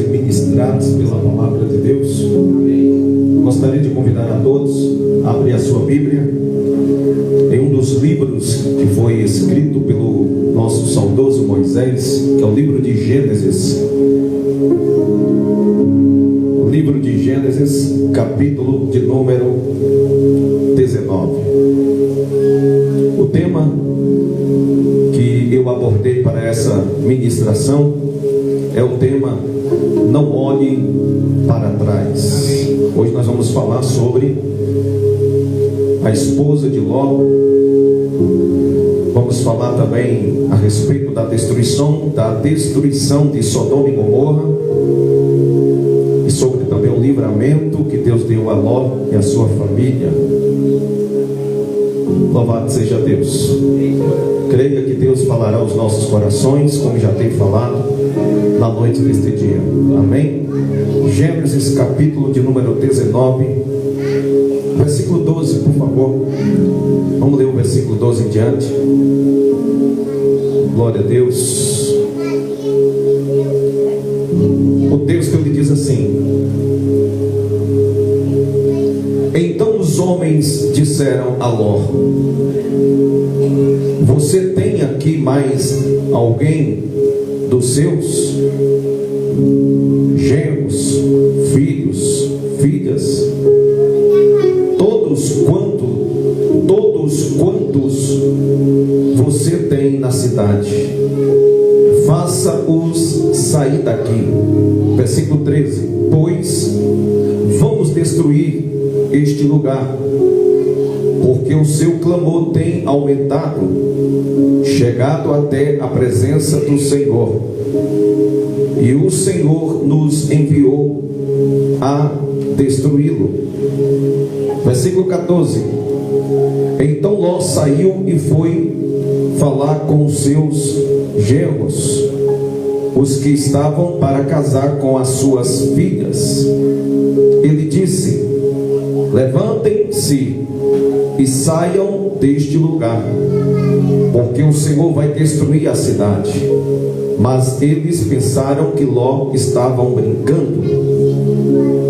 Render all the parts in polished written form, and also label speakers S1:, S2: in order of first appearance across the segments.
S1: ser ministrados pela palavra de Deus. Gostaria de convidar a todos a abrir a sua Bíblia em um dos livros que foi escrito pelo nosso saudoso Moisés, que é o livro de Gênesis. O livro de Gênesis, capítulo de número 19. O tema que eu abordei para essa ministração é o tema "Não olhe para trás". Hoje nós vamos falar sobre a esposa de Ló. Vamos falar também a respeito da destruição de Sodoma e Gomorra, e sobre também o livramento que Deus deu a Ló e a sua família. Louvado seja Deus. Creia que Deus falará aos nossos corações, como já tem falado na noite deste dia. Amém? Gênesis capítulo de número 19, versículo 12, por favor. Vamos ler o versículo 12 em diante. Glória a Deus. O texto ele diz assim: Então os homens disseram a Ló: Você tem aqui mais alguém dos seus genros, filhos, filhas? Todos quantos você tem na cidade, faça-os sair daqui. Versículo 13: Pois vamos destruir este lugar, porque o seu clamor tem aumentado, chegado até a presença do Senhor, e o Senhor nos enviou a destruí-lo. Versículo 14: Então Ló saiu e foi falar com os seus genros, os que estavam para casar com as suas filhas. Ele disse: Levantem-se e saiam deste lugar, porque o Senhor vai destruir a cidade. Mas eles pensaram que Ló estavam brincando.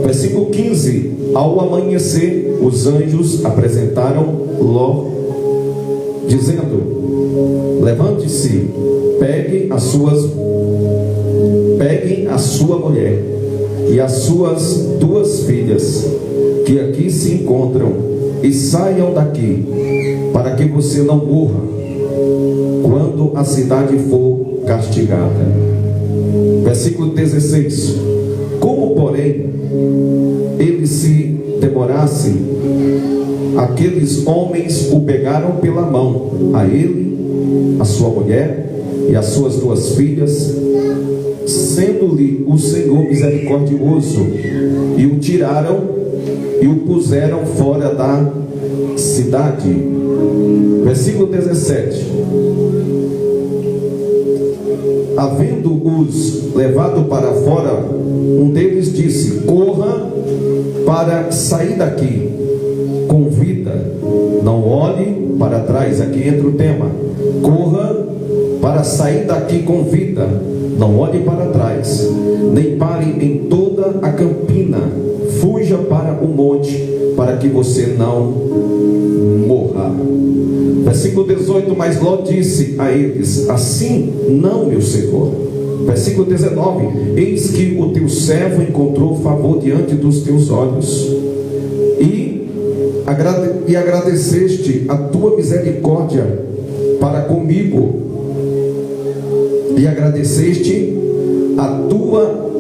S1: Versículo 15: Ao amanhecer, os anjos apresentaram Ló, dizendo: Levante-se, peguem a sua mulher e as suas duas filhas, que aqui se encontram, e saiam daqui, para que você não morra quando a cidade for castigada. Versículo 16: Como, porém, ele se demorasse, aqueles homens o pegaram pela mão, a ele, a sua mulher e as suas duas filhas, sendo-lhe o Senhor misericordioso, e o tiraram e o puseram fora da cidade. Versículo 17: Havendo-os levado para fora, um deles disse: Corra para sair daqui com vida, não olhe para trás. Aqui entra o tema: corra para sair daqui com vida, não olhe para trás, nem pare em toda a campina, fuja para o monte, para que você não morra. Versículo 18: Mas Ló disse a eles: Assim não, meu Senhor. Versículo 19: Eis que o teu servo encontrou favor diante dos teus olhos, e agradeceste a tua misericórdia para comigo, e agradeceste a tua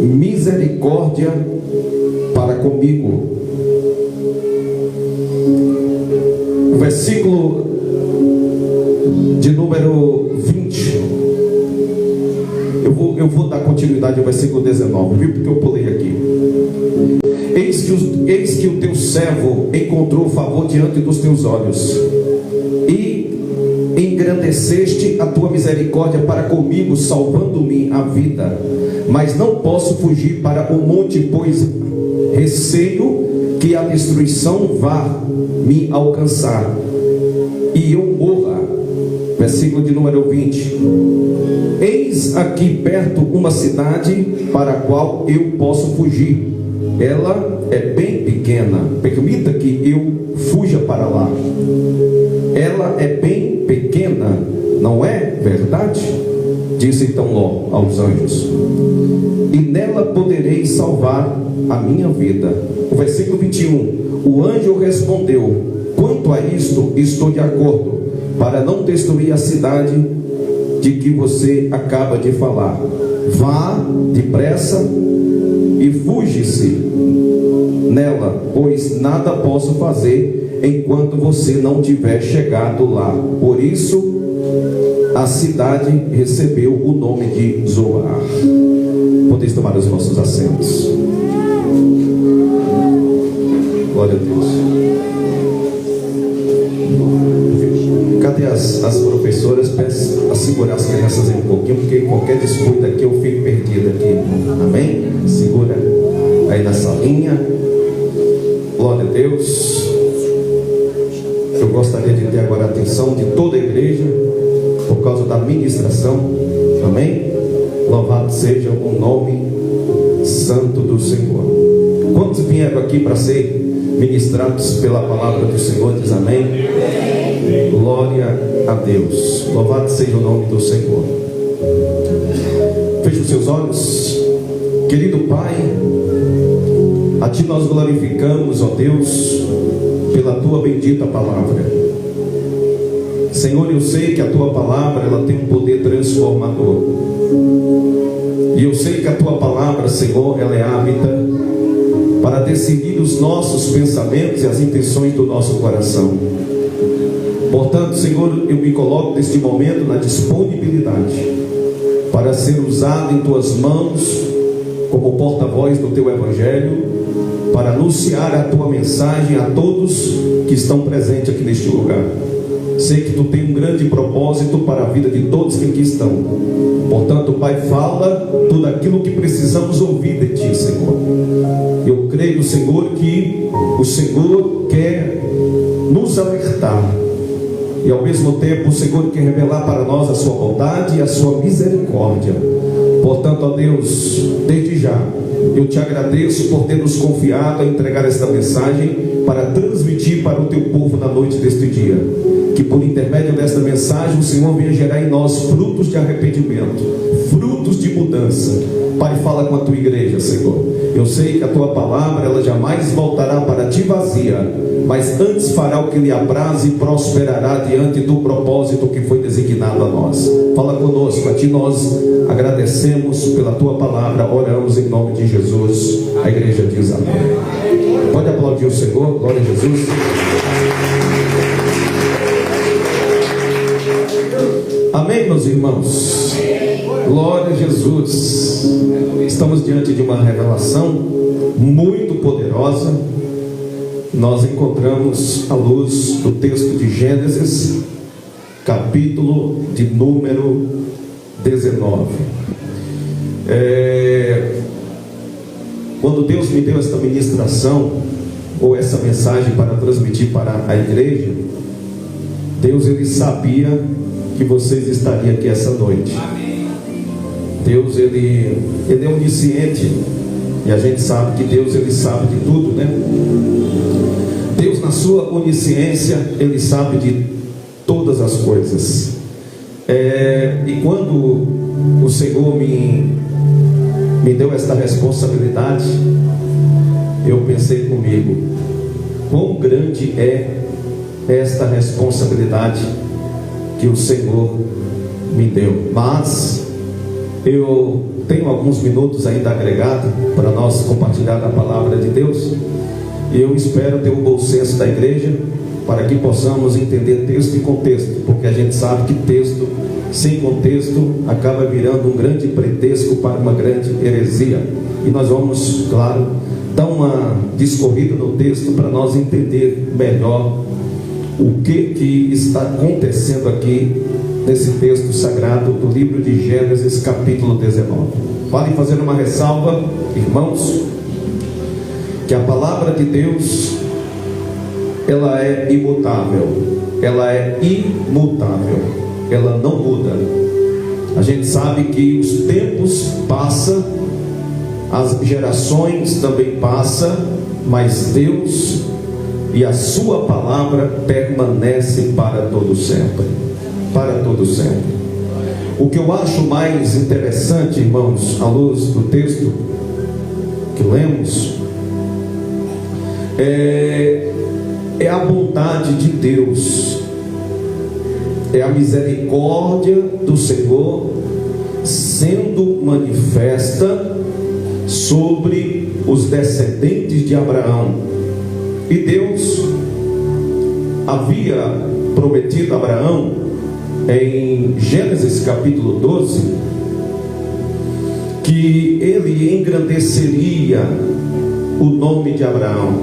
S1: misericórdia para comigo. Versículo de número 20. Eu vou dar continuidade ao versículo 19, viu? Porque eu pulei aqui. Eis que o teu servo encontrou favor diante dos teus olhos, e engrandeceste a tua misericórdia para comigo, salvando-me a vida. Mas não posso fugir para o monte, pois receio que a destruição vá me alcançar e eu morra. versículo de número 20: eis aqui perto uma cidade para a qual eu posso fugir. Ela é bem pequena, permita que eu fuja para lá. Ela é bem pequena, não é verdade? Disse então Ló aos anjos: e nela poderei salvar a minha vida. O versículo 21: o anjo respondeu: quanto a isto, estou de acordo, para não destruir a cidade de que você acaba de falar. Vá depressa e fuge-se nela, pois nada posso fazer enquanto você não tiver chegado lá. Por isso a cidade recebeu o nome de Zoar. Podeis tomar os nossos assentos. Glória a Deus. Cadê as professoras? Peço a segurar as crianças aí um pouquinho, porque qualquer descuido aqui eu fico perdido aqui. Amém? Segura aí na salinha. Glória a Deus. Eu gostaria de ter agora a atenção de toda a igreja por causa da ministração. Amém? Louvado seja o nome santo do Senhor. Quantos vieram aqui para ser ministrados pela palavra do Senhor? Diz amém. Glória a Deus. Louvado seja o nome do Senhor. Feche os seus olhos. Querido Pai, a Ti nós glorificamos, ó Deus, pela Tua bendita palavra. Senhor, eu sei que a Tua palavra ela tem um poder transformador. E eu sei que a Tua palavra, Senhor, ela é hábita para decidir os nossos pensamentos e as intenções do nosso coração. Portanto, Senhor, eu me coloco neste momento na disponibilidade para ser usado em Tuas mãos como porta-voz do Teu Evangelho, para anunciar a Tua mensagem a todos que estão presentes aqui neste lugar. Sei que Tu tem um grande propósito para a vida de todos que aqui estão. Portanto, Pai, fala tudo aquilo que precisamos ouvir de Ti, Senhor. Eu creio, Senhor, que o Senhor quer nos alertar e ao mesmo tempo o Senhor quer revelar para nós a Sua bondade e a Sua misericórdia. Portanto, ó Deus, desde já eu Te agradeço por ter nos confiado a entregar esta mensagem para transmitir para o Teu povo na noite deste dia. Que por intermédio desta mensagem o Senhor venha gerar em nós frutos de arrependimento, frutos de mudança. Pai, fala com a Tua igreja, Senhor. Eu sei que a Tua palavra ela jamais voltará para Ti vazia, mas antes fará o que lhe apraz e prosperará diante do propósito que foi designado a nós. Fala conosco, a Ti nós agradecemos pela Tua palavra, oramos em nome de Jesus. A igreja diz amém. Pode aplaudir o Senhor, glória a Jesus. Amém, meus irmãos. Glória a Jesus. Estamos diante de uma revelação muito poderosa. Nós encontramos à luz do texto de Gênesis, capítulo de número 19. Quando Deus me deu esta ministração, ou essa mensagem para transmitir para a igreja, Deus ele sabia que vocês estariam aqui essa noite. Deus ele é onisciente, e a gente sabe que Deus ele sabe de tudo, né? Deus na sua onisciência ele sabe de todas as coisas. E quando o Senhor me deu esta responsabilidade, eu pensei comigo, quão grande é esta responsabilidade que o Senhor me deu. Mas eu tenho alguns minutos ainda agregado para nós compartilhar a palavra de Deus, e eu espero ter um bom senso da igreja para que possamos entender texto e contexto, porque a gente sabe que texto sem contexto acaba virando um grande pretexto para uma grande heresia. E nós vamos, claro, dar uma discorrida no texto para nós entender melhor o que está acontecendo aqui nesse texto sagrado do livro de Gênesis, capítulo 19. Vale fazer uma ressalva, irmãos, que a palavra de Deus ela é imutável, ela é imutável. ela não muda. A gente sabe que os tempos passam, as gerações também passam, mas Deus e a sua palavra permanecem para todo sempre. Para todo sempre. O que eu acho mais interessante, irmãos, à luz do texto que lemos, é a bondade de Deus, é a misericórdia do Senhor sendo manifesta sobre os descendentes de Abraão. E Deus havia prometido a Abraão, em Gênesis capítulo 12, que ele engrandeceria o nome de Abraão,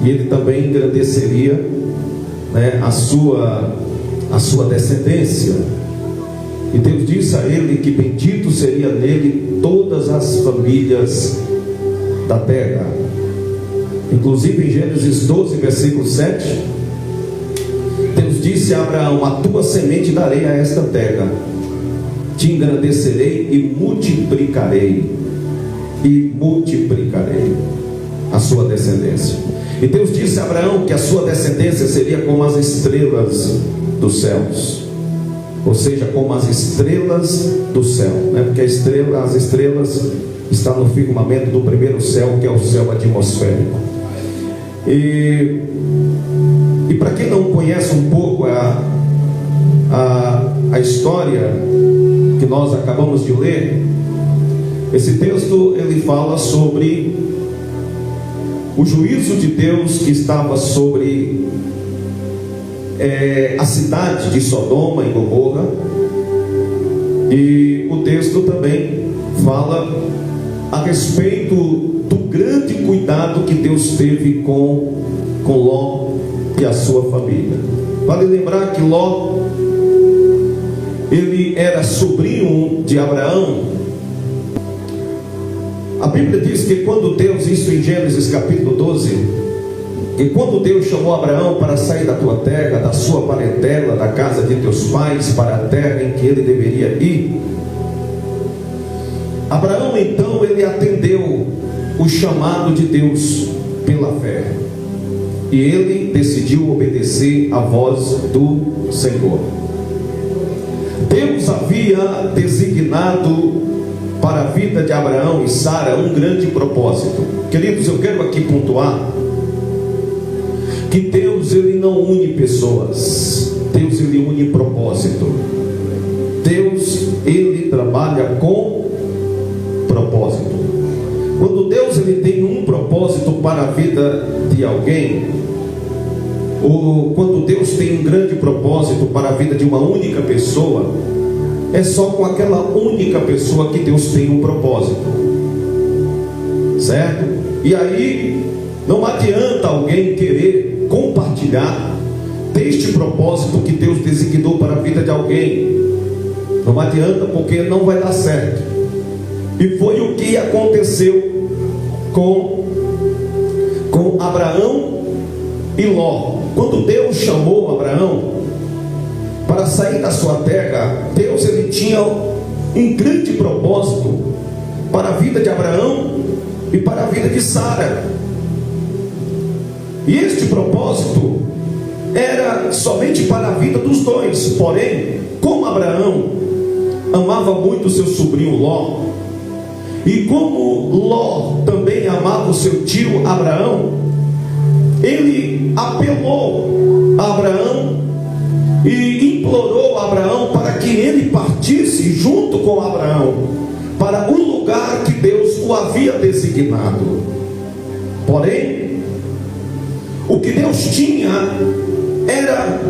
S1: e ele também engrandeceria, né, a sua descendência. E Deus disse a ele que bendito seria nele todas as famílias da terra. Inclusive em Gênesis 12, versículo 7, Deus disse a Abraão: a tua semente darei a esta terra, te engrandecerei e multiplicarei a sua descendência. E Deus disse a Abraão que a sua descendência seria como as estrelas dos céus, ou seja, como as estrelas do céu, né? Porque as estrelas estão no firmamento do primeiro céu, que é o céu atmosférico. E para quem não conhece um pouco a história que nós acabamos de ler, esse texto ele fala sobre o juízo de Deus que estava sobre a cidade de Sodoma e Gomorra. E o texto também fala a respeito do grande cuidado que Deus teve com Ló e a sua família. Vale lembrar que Ló, ele era sobrinho de Abraão. A Bíblia diz que quando Deus, isso em Gênesis capítulo 12, que quando Deus chamou Abraão para sair da tua terra, da sua parentela, da casa de teus pais, para a terra em que ele deveria ir, Abraão então ele atendeu o chamado de Deus pela fé, e ele decidiu obedecer à voz do Senhor. Deus havia designado para a vida de Abraão e Sara um grande propósito. Queridos, eu quero aqui pontuar que Deus ele não une pessoas, Deus ele une propósito. Deus ele trabalha com propósito. Quando Deus ele tem um propósito para a vida de alguém, ou quando Deus tem um grande propósito para a vida de uma única pessoa, é só com aquela única pessoa que Deus tem um propósito, certo? E aí não adianta alguém querer compartilhar deste propósito que Deus designou para a vida de alguém. Não adianta, porque não vai dar certo. E foi o que aconteceu com Abraão e Ló. Quando Deus chamou Abraão para sair da sua terra, Deus ele tinha um grande propósito para a vida de Abraão e para a vida de Sara. E este propósito era somente para a vida dos dois. Porém, como Abraão amava muito o seu sobrinho Ló, e como Ló também amava o seu tio Abraão, ele apelou a Abraão e implorou a Abraão para que ele partisse junto com Abraão para o lugar que Deus o havia designado. Porém, o que Deus tinha era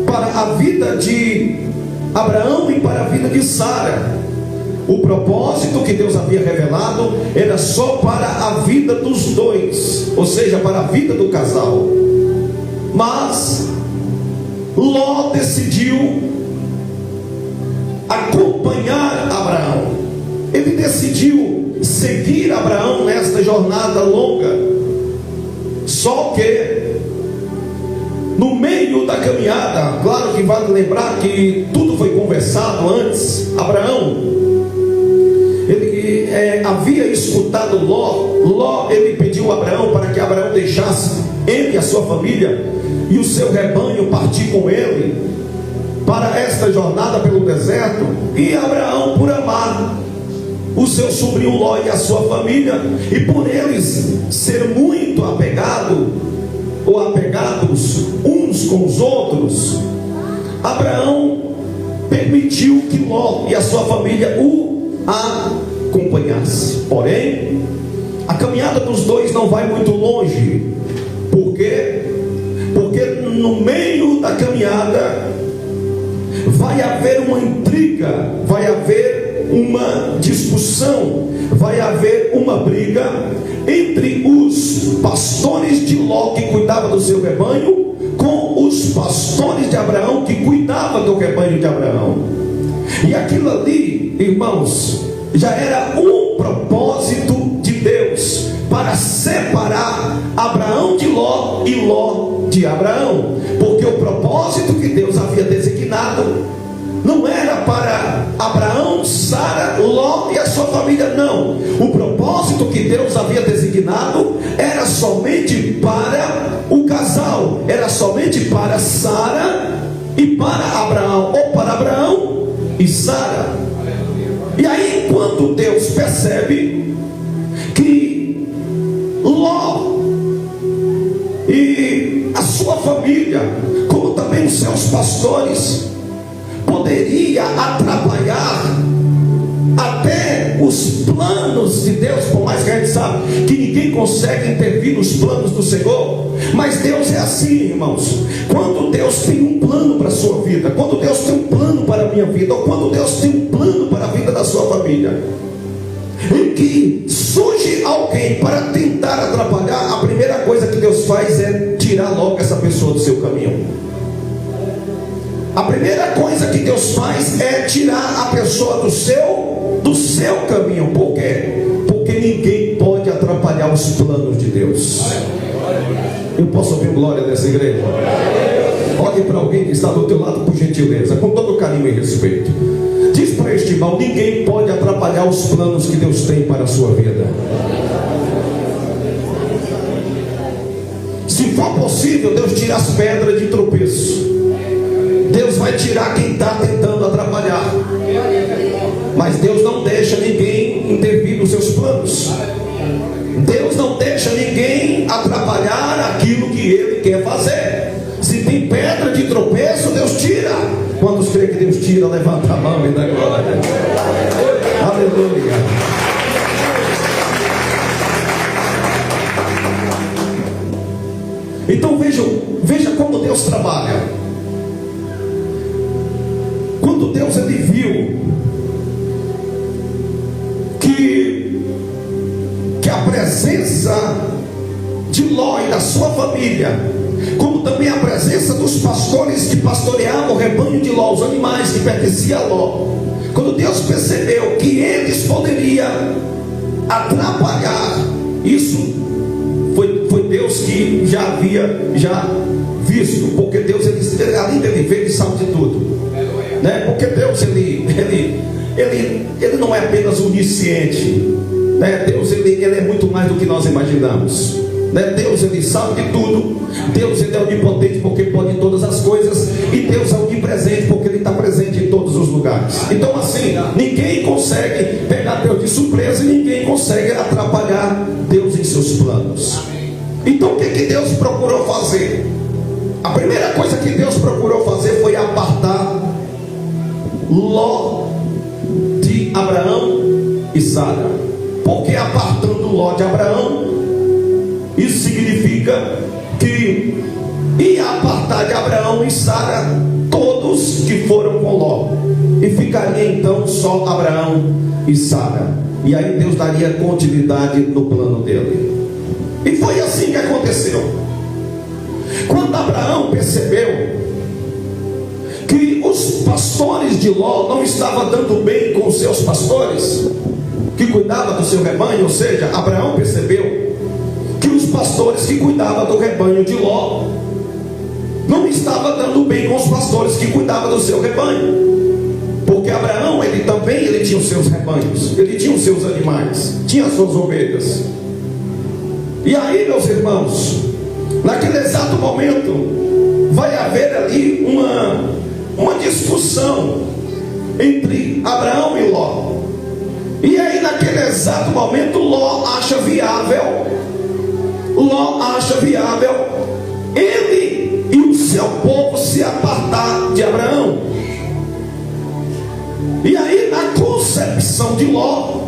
S1: para a vida de Abraão e para a vida de Sara. O propósito que Deus havia revelado era só para a vida dos dois, ou seja, para a vida do casal. Mas Ló decidiu acompanhar Abraão. Ele decidiu seguir Abraão nesta jornada longa. Só que no meio da caminhada, claro que vale lembrar que tudo foi conversado antes. Abraão, ele havia escutado Ló, ele pediu a Abraão para que Abraão deixasse ele e a sua família e o seu rebanho partir com ele para esta jornada pelo deserto. E Abraão, por amar o seu sobrinho Ló e a sua família, e por eles ser muito apegados uns com os outros, Abraão permitiu que Ló e a sua família o acompanhasse. Porém, a caminhada dos dois não vai muito longe. Por quê? Porque no meio da caminhada vai haver uma intriga, vai haver uma discussão, vai haver uma briga entre os pastores de Ló, que cuidava do seu rebanho, com os pastores de Abraão, que cuidavam do rebanho de Abraão. E aquilo ali, irmãos, já era um propósito de Deus para separar Abraão de Ló e Ló de Abraão, porque o propósito que Deus havia designado não era para Abraão, Sara, Ló e a sua família, não. O propósito que Deus havia designado era somente para o casal, era somente para Sara e para Abraão, ou para Abraão e Sara. E aí, quando Deus percebe que Ló e a sua família, como também os seus pastores, poderia atrapalhar até os planos de Deus, por mais que a gente sabe que ninguém consegue intervir nos planos do Senhor, mas Deus é assim, irmãos. Quando Deus tem um plano para a sua vida, quando Deus tem um plano para a minha vida, ou quando Deus tem um plano para a vida da sua família, em que surge alguém para tentar atrapalhar, a primeira coisa que Deus faz é tirar logo essa pessoa do seu caminho. A primeira coisa que Deus faz é tirar a pessoa do seu caminho. Por quê? Porque ninguém pode atrapalhar os planos de Deus. Eu posso ouvir glória dessa igreja? Olhe para alguém que está do teu lado, por gentileza, com todo carinho e respeito. Diz para este irmão: ninguém pode atrapalhar os planos que Deus tem para a sua vida. Se for possível, Deus tira as pedras de tropeço. Deus vai tirar quem está tentando atrapalhar, mas Deus não deixa ninguém intervir nos seus planos. Deus não deixa ninguém atrapalhar aquilo que Ele quer fazer. Se tem pedra de tropeço, Deus tira. Quantos creem que Deus tira? Levanta a mão e dá glória. Aleluia. Então veja como Deus trabalha. Quando Deus ele viu que a presença de Ló e da sua família, como também a presença dos pastores que pastoreavam o rebanho de Ló, os animais que pertenciam a Ló, quando Deus percebeu que eles poderiam atrapalhar, isso foi Deus que já havia visto, porque Deus além dele ver, ele sabe de tudo, né? Porque Deus ele não é apenas onisciente, né? Deus ele é muito mais do que nós imaginamos, né? Deus ele sabe de tudo. Deus ele é onipotente porque pode todas as coisas, e Deus é onipresente porque ele está presente em todos os lugares. Então assim, ninguém consegue pegar Deus de surpresa, e ninguém consegue atrapalhar Deus em seus planos. Então o que Deus procurou fazer? A primeira coisa que Deus procurou fazer foi apartar Ló de Abraão e Sara. Porque apartando Ló de Abraão, isso significa que ia apartar de Abraão e Sara todos que foram com Ló, e ficaria então só Abraão e Sara. E aí Deus daria continuidade no plano dele. E foi assim que aconteceu. Quando Abraão percebeu que os pastores de Ló não estavam dando bem com os seus pastores que cuidavam do seu rebanho, ou seja, Abraão percebeu que os pastores que cuidavam do rebanho de Ló não estava dando bem com os pastores que cuidavam do seu rebanho. Porque Abraão, ele tinha os seus rebanhos, ele tinha os seus animais, tinha as suas ovelhas. E aí, meus irmãos, naquele exato momento, vai haver ali uma discussão entre Abraão e Ló. E aí, naquele exato momento, Ló acha viável ele e o seu povo se apartar de Abraão. E aí, na concepção de Ló,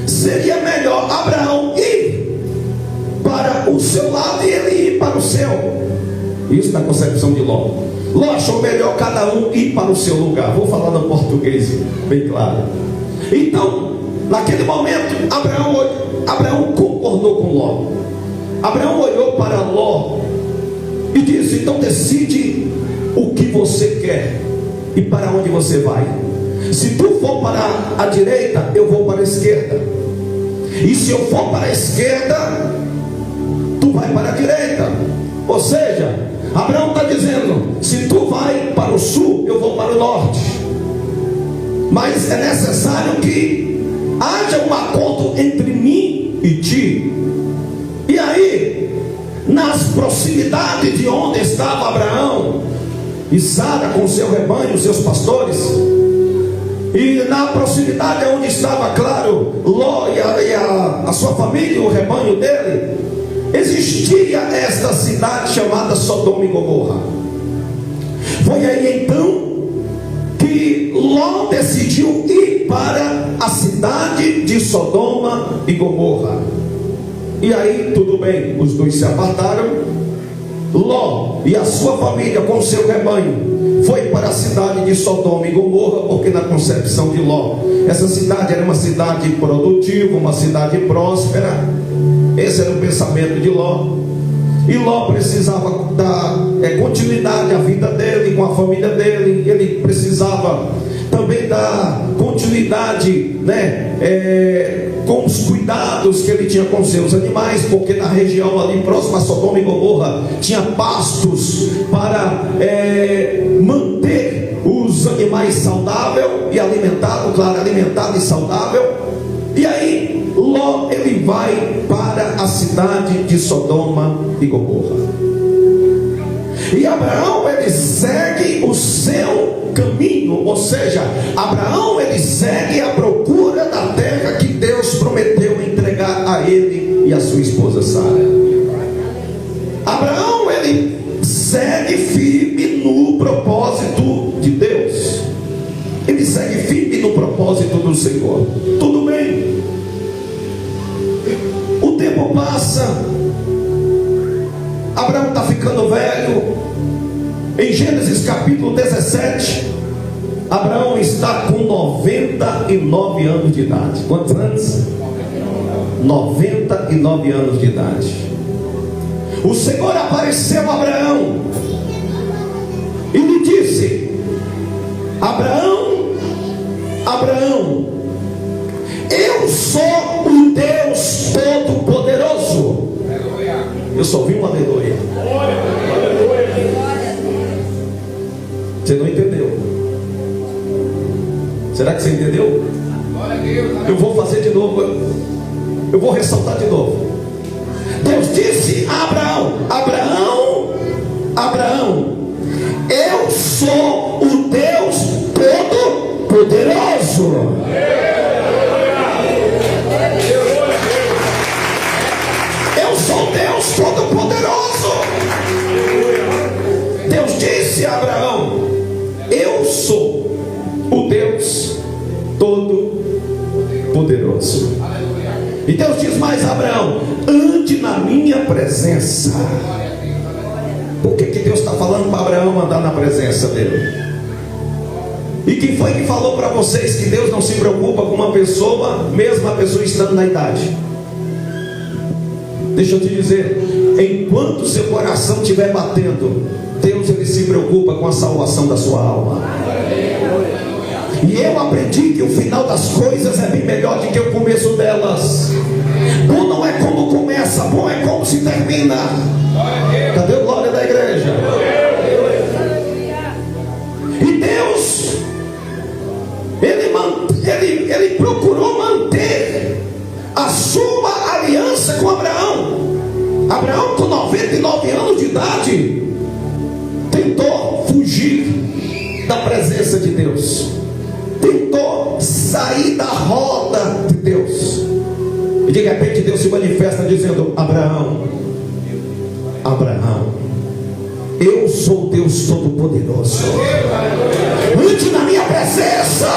S1: seria melhor Abraão ir para o seu lado e ele ir para o seu. Isso na concepção de Ló. Ló achou melhor cada um ir para o seu lugar. Vou falar no português bem claro. Então, naquele momento, Abraão concordou com Ló. Abraão olhou para Ló e disse: então decide o que você quer e para onde você vai. Se tu for para a direita, eu vou para a esquerda. E se eu for para a esquerda, tu vai para a direita. Ou seja, Abraão está dizendo: se tu vai para o sul, eu vou para o norte. Mas é necessário que haja um acordo entre mim e ti. E aí, nas proximidades de onde estava Abraão e Sara com seu rebanho, os seus pastores, e na proximidade onde estava, claro, Ló e a sua família, o rebanho dele, existia esta cidade chamada Sodoma e Gomorra. Foi aí então que Ló decidiu ir para a cidade de Sodoma e Gomorra. E aí tudo bem, os dois se apartaram. Ló e a sua família com seu rebanho foi para a cidade de Sodoma e Gomorra, porque na concepção de Ló, essa cidade era uma cidade produtiva, uma cidade próspera. Esse era o pensamento de Ló. E Ló precisava dar continuidade à vida dele, com a família dele. Ele precisava também dar continuidade, com os cuidados que ele tinha com seus animais, porque na região ali próxima a Sodoma e Gomorra tinha pastos para manter os animais saudáveis e alimentado, claro, alimentado e saudável. E aí Ló, ele vai para a cidade de Sodoma e Gomorra. E Abraão, ele segue o seu caminho, ou seja, Abraão, ele segue a procura da terra que Deus prometeu entregar a ele e a sua esposa Sara. Abraão, ele segue firme no propósito de Deus. Ele segue firme no propósito do Senhor. Tudo bem. O tempo passa. Abraão está ficando velho. Em Gênesis capítulo 17, Abraão está com 99 anos de idade. Quantos anos? 99 anos de idade. O Senhor apareceu a Abraão e lhe disse: Abraão, Abraão, eu sou o Deus Todo-Poderoso. Eu só ouvi um aleluia. Você não entendeu? Será que você entendeu? Eu vou fazer de novo. Eu vou ressaltar de novo. Deus disse a Abraão: Abraão, Abraão, eu sou o Deus Todo-Poderoso. Eu sou Deus Todo-Poderoso. Deus disse a Abraão: eu sou o Deus Todo-Poderoso. E Deus diz mais a Abraão: ande na minha presença. Por que Deus está falando para Abraão andar na presença dele? E quem foi que falou para vocês que Deus não se preocupa com uma pessoa, mesmo a pessoa estando na idade? Deixa eu te dizer, enquanto seu coração estiver batendo, Deus, ele se preocupa com a salvação da sua alma. E eu aprendi que o final das coisas é bem melhor do que o começo delas. Bom não é como começa, bom é como se termina. Cadê a glória da igreja? aliança com Abraão. Abraão, com 99 anos de idade, tentou fugir da presença de Deus, tentou sair da roda de Deus, e de repente Deus se manifesta dizendo: Abraão, Abraão, eu sou Deus Todo-Poderoso, ande na minha presença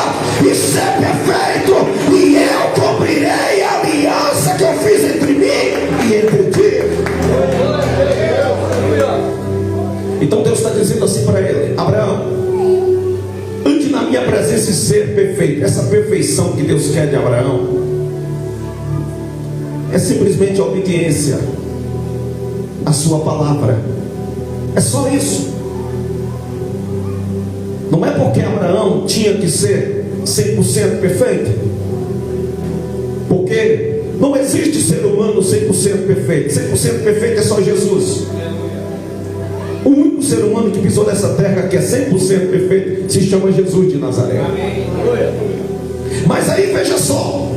S1: e ser perfeito, e eu cumprirei a aliança que eu fiz entre mim e entre ti. Então Deus está dizendo assim para ele: Abraão, ande na minha presença e ser perfeito. Essa perfeição que Deus quer de Abraão é simplesmente a obediência à sua palavra. É só isso. Não é porque Abraão tinha que ser 100% perfeito, porque não existe ser humano 100% perfeito. 100% perfeito é só Jesus. O único ser humano que pisou nessa terra que é 100% perfeito se chama Jesus de Nazaré. Mas aí veja só,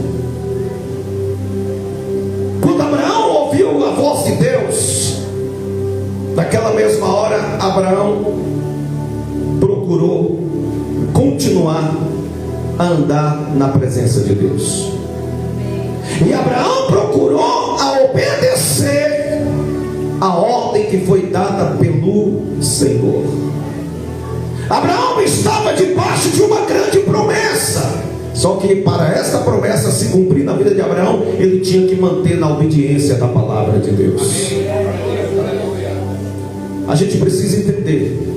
S1: quando Abraão ouviu a voz de Deus, naquela mesma hora Abraão procurou continuar a andar na presença de Deus. E Abraão procurou a obedecer a ordem que foi dada pelo Senhor. Abraão estava debaixo de uma grande promessa. Só que para esta promessa se cumprir na vida de Abraão, ele tinha que manter na obediência da palavra de Deus. A gente precisa entender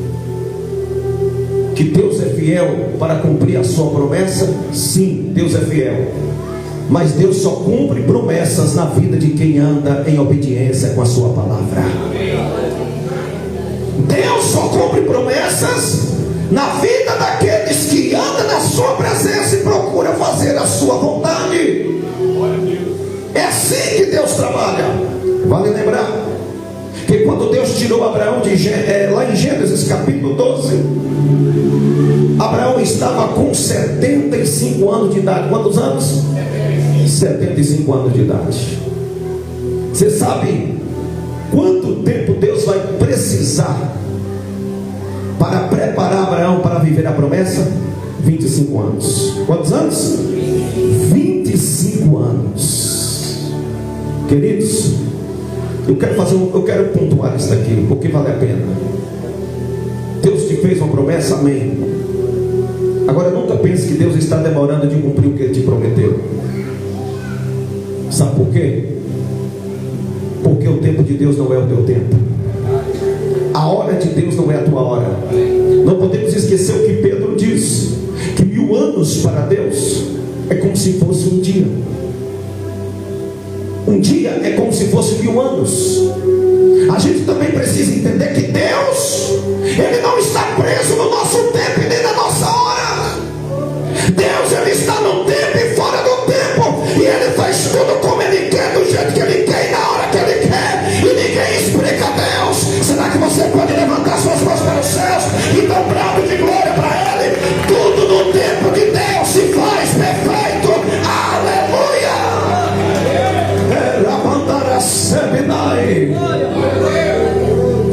S1: que Deus é fiel para cumprir a sua promessa. Sim, Deus é fiel, mas Deus só cumpre promessas na vida de quem anda em obediência com a sua palavra. Deus só cumpre promessas na vida daqueles que andam na sua presença e procuram fazer a sua vontade. É assim que Deus trabalha. Vale lembrar que quando Deus tirou Abraão lá em Gênesis capítulo 12, Abraão estava com 75 anos de idade. Quantos anos? 75 anos de idade. Você sabe quanto tempo Deus vai precisar para preparar Abraão para viver a promessa? 25 anos. Quantos anos? 25 anos. Queridos, eu quero pontuar isso aqui, porque vale a pena. Deus te fez uma promessa, amém. Agora nunca pense que Deus está demorando de cumprir o que Ele te prometeu. Sabe por quê? Porque o tempo de Deus não é o teu tempo. A hora de Deus não é a tua hora. Não podemos esquecer o que Pedro diz, que 1000 anos para Deus é como se fosse um dia. Um dia é como se fosse 1000 anos. A gente também precisa entender que Deus, Ele não está preso no nosso tempo e nem na nossa hora. Deus, Ele está no tempo e fora do tempo, e Ele faz tudo como Ele quer, do jeito que Ele quer e na hora que Ele quer, e ninguém explica Deus. Será que você pode levantar suas mãos para os céus e dar um brado de glória para Ele? Tudo no tempo de Deus se faz perfeito. Aleluia!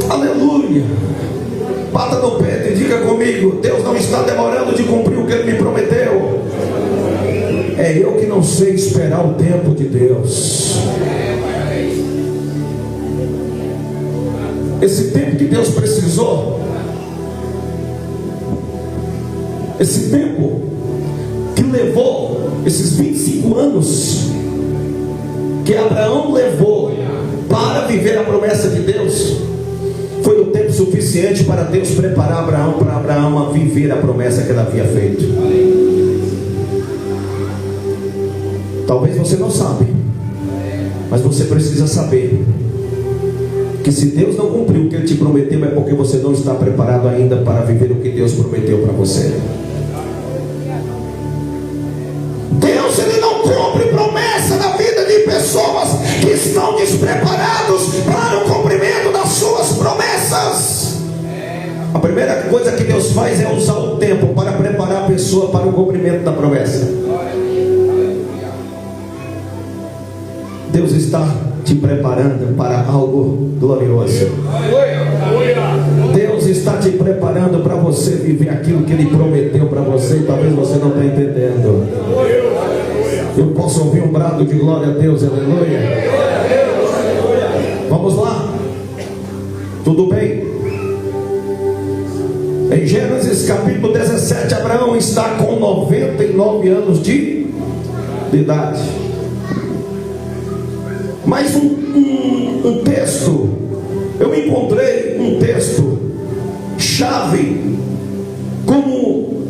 S1: Aleluia! Bata no peito e diga comigo: Deus não está demorando de cumprir o que Ele me prometeu. É eu que não sei esperar o tempo de Deus. Esse tempo que Deus precisou, esse tempo que levou, esses 25 anos que Abraão levou para viver a promessa de Deus, foi o tempo suficiente para Deus preparar Abraão, para Abraão a viver a promessa que ele havia feito. Talvez você não sabe, mas você precisa saber que se Deus não cumpriu o que Ele te prometeu, é porque você não está preparado ainda para viver o que Deus prometeu para você. Deus, Ele não cumpre promessa na vida de pessoas que estão despreparados para o cumprimento das suas promessas. A primeira coisa que Deus faz é usar o tempo para preparar a pessoa para o cumprimento da promessa. Deus está te preparando para algo glorioso. Deus está te preparando para você viver aquilo que Ele prometeu para você, e talvez você não está entendendo. Eu posso ouvir um brado de glória a Deus, aleluia. Vamos lá. Tudo bem? Em Gênesis capítulo 17, Abraão está com 99 anos de idade. Mas um texto, eu encontrei um texto chave como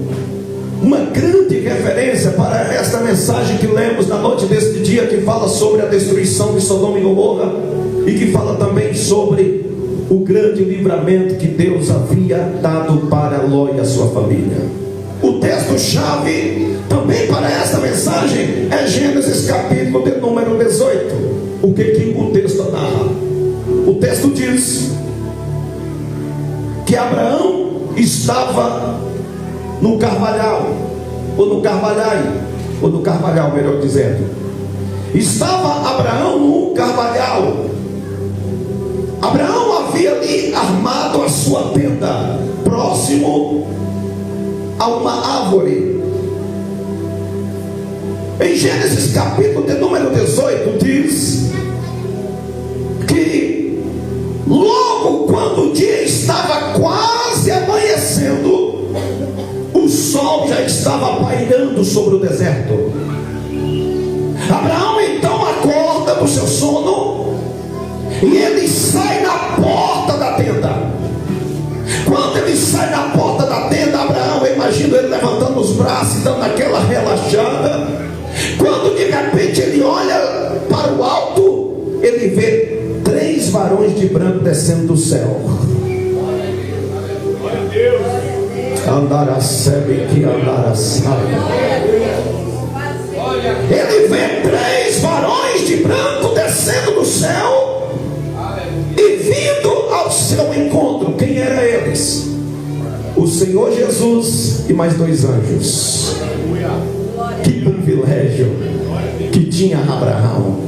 S1: uma grande referência para esta mensagem que lemos na noite deste dia, que fala sobre a destruição de Sodoma e Gomorra, e que fala também sobre o grande livramento que Deus havia dado para Ló e a sua família. O texto chave também para esta mensagem é Gênesis capítulo de número 18. O que o texto narra? O texto diz que Abraão estava no carvalhal, ou no carvalhal, melhor dizendo. Estava Abraão no carvalhal. Abraão havia ali armado a sua tenda próximo a uma árvore. Em Gênesis capítulo de número 18 diz que logo quando o dia estava quase amanhecendo, o sol já estava pairando sobre o deserto. Abraão então acorda do seu sono e ele sai na porta da tenda. Quando ele sai na porta da tenda, Abraão, eu imagino ele levantando os braços e dando aquela relaxada. Quando de repente ele olha para o alto, ele vê 3 varões de branco descendo do céu. Andaracebe que andaracebe. Ele vê 3 varões de branco descendo do céu e vindo ao seu encontro. Quem eram eles? O Senhor Jesus e mais 2 anjos. Que privilégio que tinha Abraão.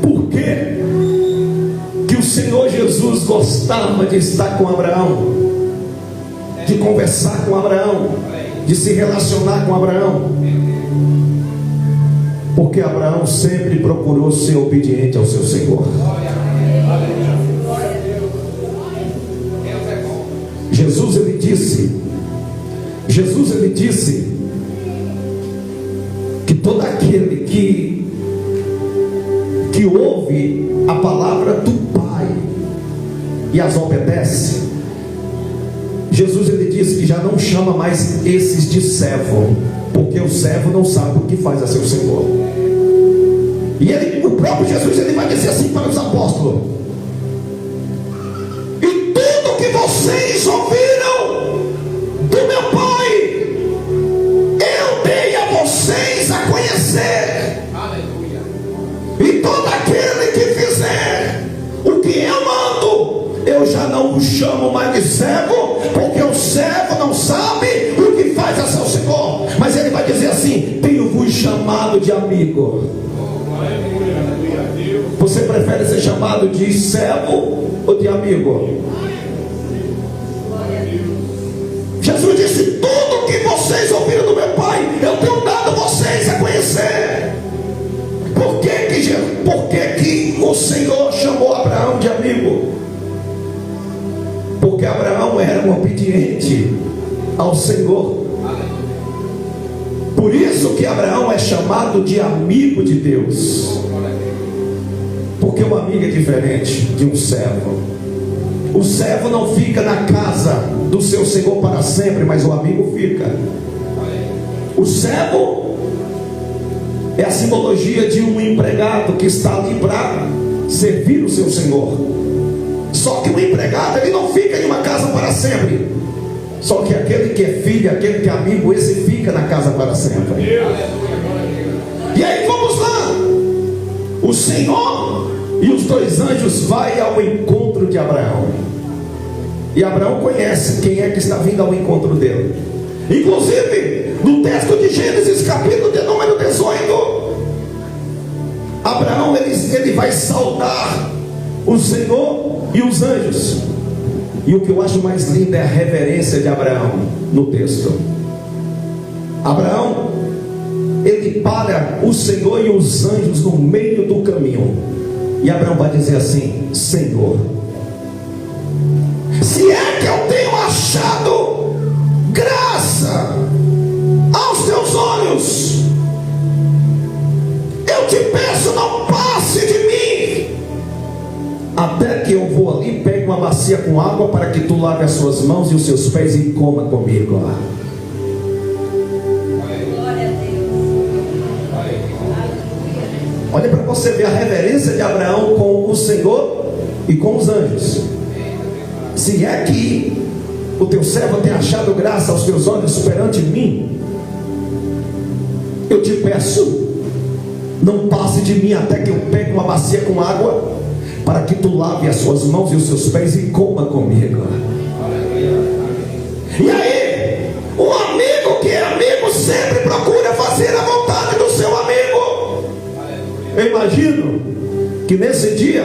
S1: Por que o Senhor Jesus gostava de estar com Abraão, de conversar com Abraão, de se relacionar com Abraão? Porque Abraão sempre procurou ser obediente ao seu Senhor. Jesus ele disse que todo aquele que ouve a palavra do Pai e as obedece, Jesus ele disse que já não chama mais esses de servo, porque o servo não sabe o que faz a seu Senhor. E o próprio Jesus ele vai dizer assim para os apóstolos: e tudo que vocês ouviram do meu Pai, eu dei a vocês a conhecer. Aleluia. E todo aquele que fizer o que eu mando, eu já não o chamo mais de servo, porque o servo não sabe o que faz a seu Senhor. Mas ele vai dizer assim: tenho-vos chamado de amigo. Você prefere ser chamado de servo ou de amigo? Jesus disse: tudo que vocês ouviram do meu Pai, eu tenho dado a vocês a conhecer. Por que o Senhor chamou Abraão de amigo? Porque Abraão era um obediente ao Senhor. Por isso que Abraão é chamado de amigo de Deus. Porque um amigo é diferente de um servo. O servo não fica na casa do seu Senhor para sempre, mas o amigo fica. O servo é a simbologia de um empregado que está ali para servir o seu Senhor. Só que o empregado ele não fica em uma casa para sempre. Só que aquele que é filho, aquele que é amigo, esse fica na casa para sempre. E aí vamos lá. O Senhor e os 2 anjos vai ao encontro de Abraão. E Abraão conhece quem é que está vindo ao encontro dele. Inclusive, no texto de Gênesis capítulo de número 18, Abraão ele vai saudar o Senhor e os anjos. E o que eu acho mais lindo é a reverência de Abraão no texto. Abraão, ele para o Senhor e os anjos no meio do caminho. E Abraão vai dizer assim: Senhor, se é que eu tenho achado graça aos teus olhos, eu te peço, não passe de mim, até que eu vou ali, pegue uma bacia com água, para que tu lave as suas mãos e os seus pés e coma comigo.
S2: Glória a Deus.
S1: Olha para você ver a reverência de Abraão com o Senhor e com os anjos. Se é que o teu servo tem achado graça aos teus olhos perante mim, eu te peço, não passe de mim até que eu pegue uma bacia com água, para que tu lave as suas mãos e os seus pés e coma comigo. E aí, um amigo que é amigo sempre procura fazer a vontade do seu amigo. Eu imagino que nesse dia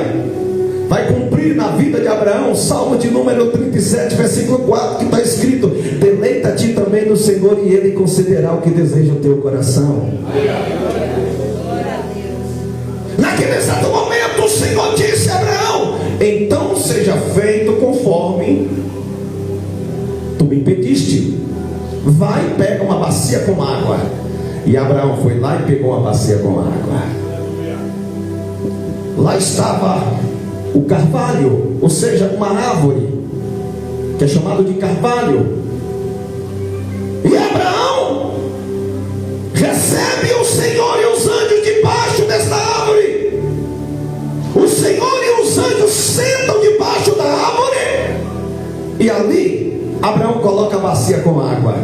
S1: vai cumprir na vida de Abraão, Salmo de número 37, versículo 4, que está escrito: deleita-te também no Senhor, e Ele concederá o que deseja o teu coração. Naquele exato momento, o Senhor disse a Abraão: então seja feito conforme tu me pediste. Vai e pega uma bacia com água. E Abraão foi lá e pegou uma bacia com água. Lá estava o carvalho, ou seja, uma árvore, que é chamado de carvalho. E Abraão recebe o Senhor e os anjos debaixo dessa árvore. O Senhor e os anjos sentam debaixo da árvore. E ali Abraão coloca a bacia com água.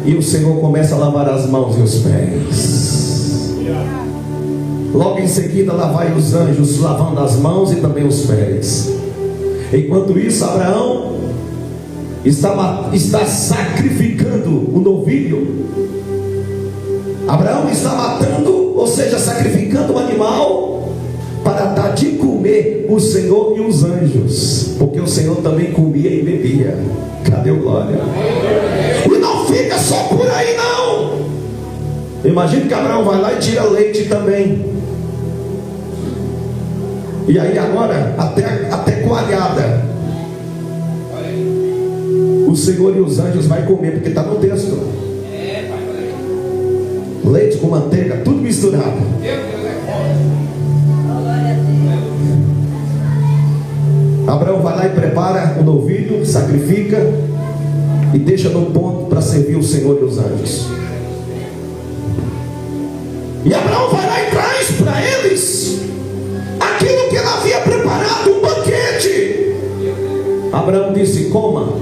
S1: E o Senhor começa a lavar as mãos e os pés. Logo em seguida lá vai os anjos lavando as mãos e também os pés. Enquanto isso, Abraão está sacrificando o novilho. Abraão está matando, ou seja, sacrificando o animal para dar de comer o Senhor e os anjos, porque o Senhor também comia e bebia. Cadê o glória? E não fica só por aí não. Imagina que Abraão vai lá e tira leite também. E aí agora até coalhada o Senhor e os anjos vai comer, porque está no texto. Leite com manteiga, tudo misturado. Abraão vai lá e prepara o novilho, sacrifica e deixa no ponto para servir o Senhor e os anjos. E Abraão vai lá e traz para eles aquilo que ele havia preparado, um banquete. Abraão disse: coma.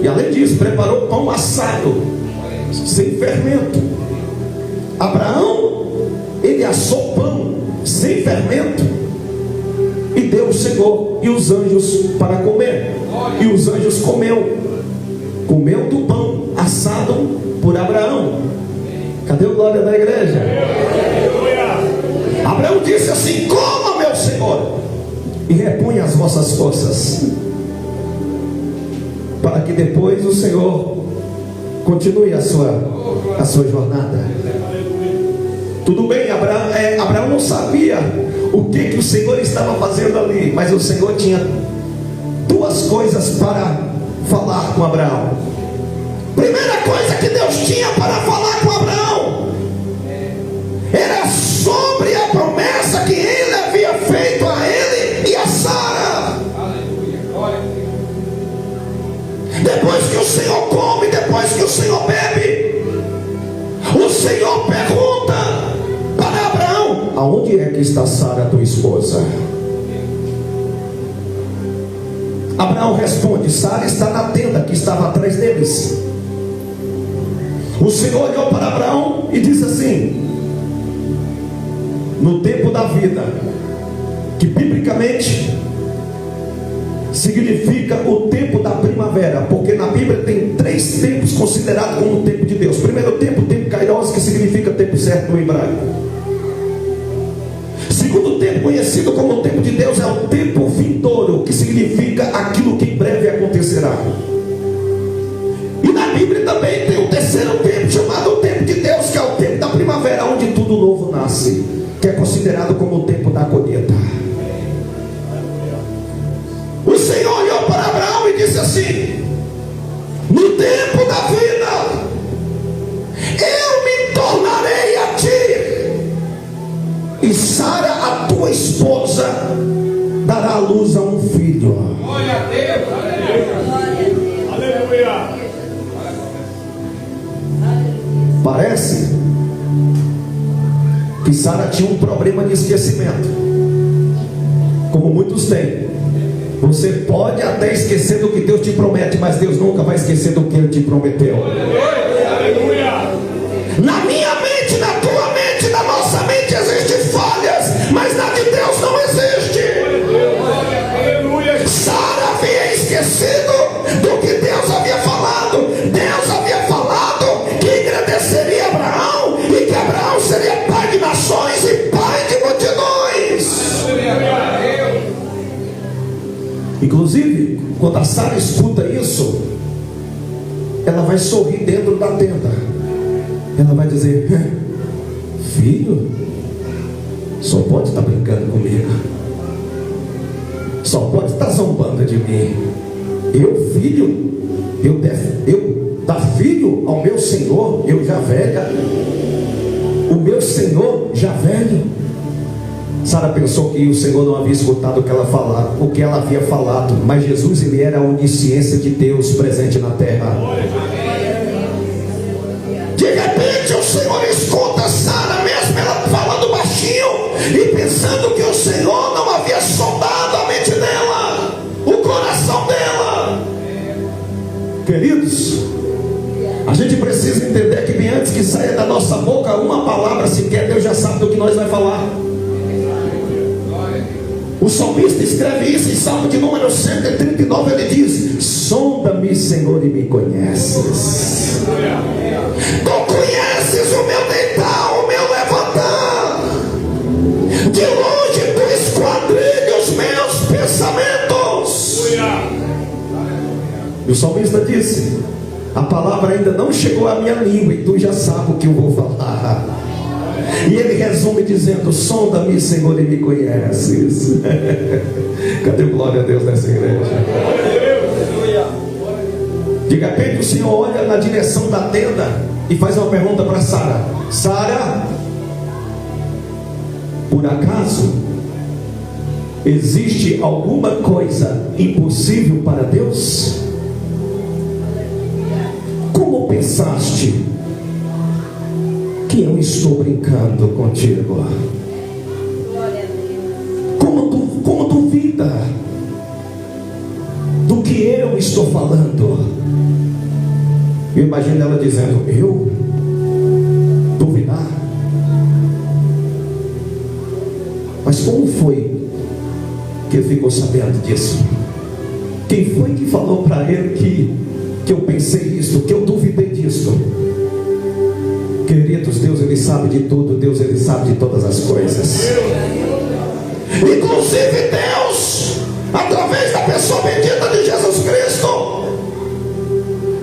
S1: E além disso, preparou pão assado, sem fermento. Abraão, ele assou pão sem fermento e deu o Senhor e os anjos para comer. E os anjos comeu do pão assado por Abraão. Cadê o glória da igreja? Abraão disse assim: coma, meu Senhor, e reponha as vossas forças, para que depois o Senhor continue a sua jornada. Tudo bem, Abraão não sabia o que o Senhor estava fazendo ali, mas o Senhor tinha duas coisas para falar com Abraão. Primeira coisa que Deus tinha para falar com Abraão era sobre a promessa que ele havia feito a ele e a Sara. Depois que o Senhor come, depois que o Senhor bebe, o Senhor pergunta para Abraão: aonde é que está Sara, tua esposa? Abraão responde: Sara está na tenda que estava atrás deles. O Senhor olhou para Abraão e disse assim: no tempo da vida, que biblicamente significa o tempo da primavera, porque na Bíblia tem 3 tempos considerados como o tempo de Deus. Primeiro tempo, o tempo kairos, que significa tempo certo no hebraico. Segundo tempo conhecido como o tempo de Deus é o tempo vindouro, que significa aquilo que em breve acontecerá. E na Bíblia também tem o terceiro tempo, chamado o tempo de Deus, que é o tempo da primavera, onde tudo novo nasce, que é considerado como o tempo da colheita. O Senhor olhou para Abraão e disse assim: no tempo da vida eu me tornarei a ti, e Sara, a tua esposa, dará à luz a um filho.
S2: Glória a Deus. Aleluia.
S1: Parece que Sara tinha um problema de esquecimento, como muitos têm. Você pode até esquecer do que Deus te promete, mas Deus nunca vai esquecer do que Ele te prometeu.
S2: Aleluia.
S1: Na minha mente, na tua mente, na nossa mente existem falhas, mas na de Deus não existe.
S2: Aleluia.
S1: Sara havia esquecido do que Deus havia falado. Deus havia falado que agradeceria Abraão, e que Abraão seria pai de nações e pai de multidões. Inclusive, quando a Sara escuta isso, ela vai sorrir dentro da tenda. Ela vai dizer: filho, só pode estar brincando comigo, só pode estar zombando de mim. Eu, filho, eu dar filho ao meu Senhor, eu já velha, o meu Senhor já velho. Sara pensou que o Senhor não havia escutado o que ela havia falado, mas Jesus, ele era a onisciência de Deus presente na terra. De repente o Senhor escuta Sara, mesmo ela falando baixinho e pensando que o Senhor não havia sondado a mente dela, o coração dela. Queridos, a gente precisa entender que bem antes que saia da nossa boca uma palavra sequer, Deus já sabe do que nós vai falar. O salmista escreve isso em Salmo de número 139, ele diz: sonda-me, Senhor, e me conheces. Tu conheces o meu deitar, o meu levantar. De longe tu esquadrilhas os meus pensamentos. E o salmista disse: a palavra ainda não chegou à minha língua, e tu já sabes o que eu vou falar. E ele resume dizendo: sonda-me, Senhor, e me conheces. Cadê glória a Deus nessa igreja? De repente o Senhor olha na direção da tenda e faz uma pergunta para Sara: Sara, por acaso existe alguma coisa impossível para Deus? Como pensaste que eu estou brincando contigo? Como duvida do que eu estou falando? Eu imagino ela dizendo: eu duvidar? Mas como foi que ele ficou sabendo disso? Quem foi que falou para ele que eu pensei isso, que eu duvidei disso? Queridos, Deus, ele sabe de tudo. Deus, ele sabe de todas as coisas. Inclusive Deus, através da pessoa bendita de Jesus Cristo,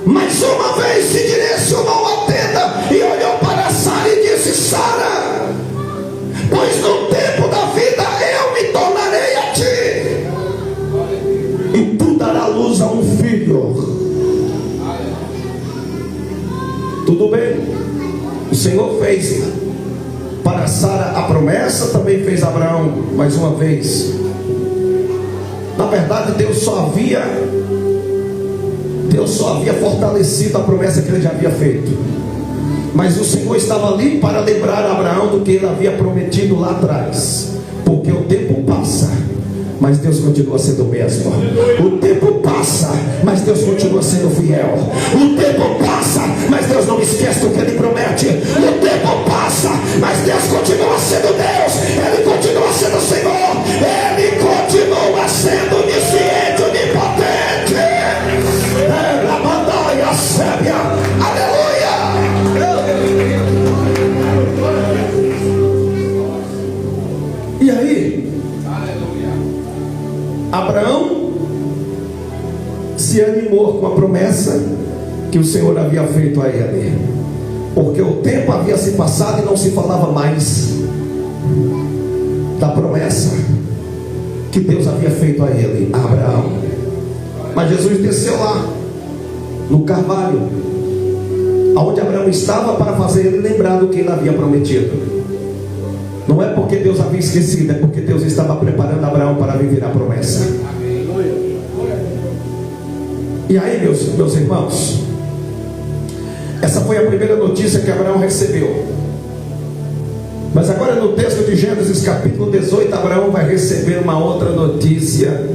S1: mais uma vez se direcionou à tenda e olhou para Sara e disse: Sara, pois no tempo da vida eu me tornarei a ti, e tu darás luz a um filho. Tudo bem, o Senhor fez para Sara a promessa, também fez a Abraão mais uma vez. Na verdade, Deus só havia fortalecido a promessa que ele já havia feito, mas o Senhor estava ali para lembrar a Abraão do que ele havia prometido lá atrás. Porque o tempo passa, mas Deus continua sendo o mesmo. O tempo passa, mas Deus continua sendo fiel. O tempo passa, mas Deus não esquece do que Ele promete. O tempo passa, mas Deus continua sendo Deus. Ele continua sendo Senhor. Ele continua sendo onisciente, onipotente. Ela manda e a sébia. Aleluia. E aí, aí, Abraão se animou com a promessa que o Senhor havia feito a ele, porque o tempo havia se passado e não se falava mais da promessa que Deus havia feito a ele, a Abraão. Mas Jesus desceu lá no carvalho onde Abraão estava, para fazer ele lembrar do que ele havia prometido. Não é porque Deus havia esquecido, é porque Deus estava preparando Abraão para viver a promessa. E aí, meus irmãos, essa foi a primeira notícia que Abraão recebeu. Mas agora, no texto de Gênesis capítulo 18, Abraão vai receber uma outra notícia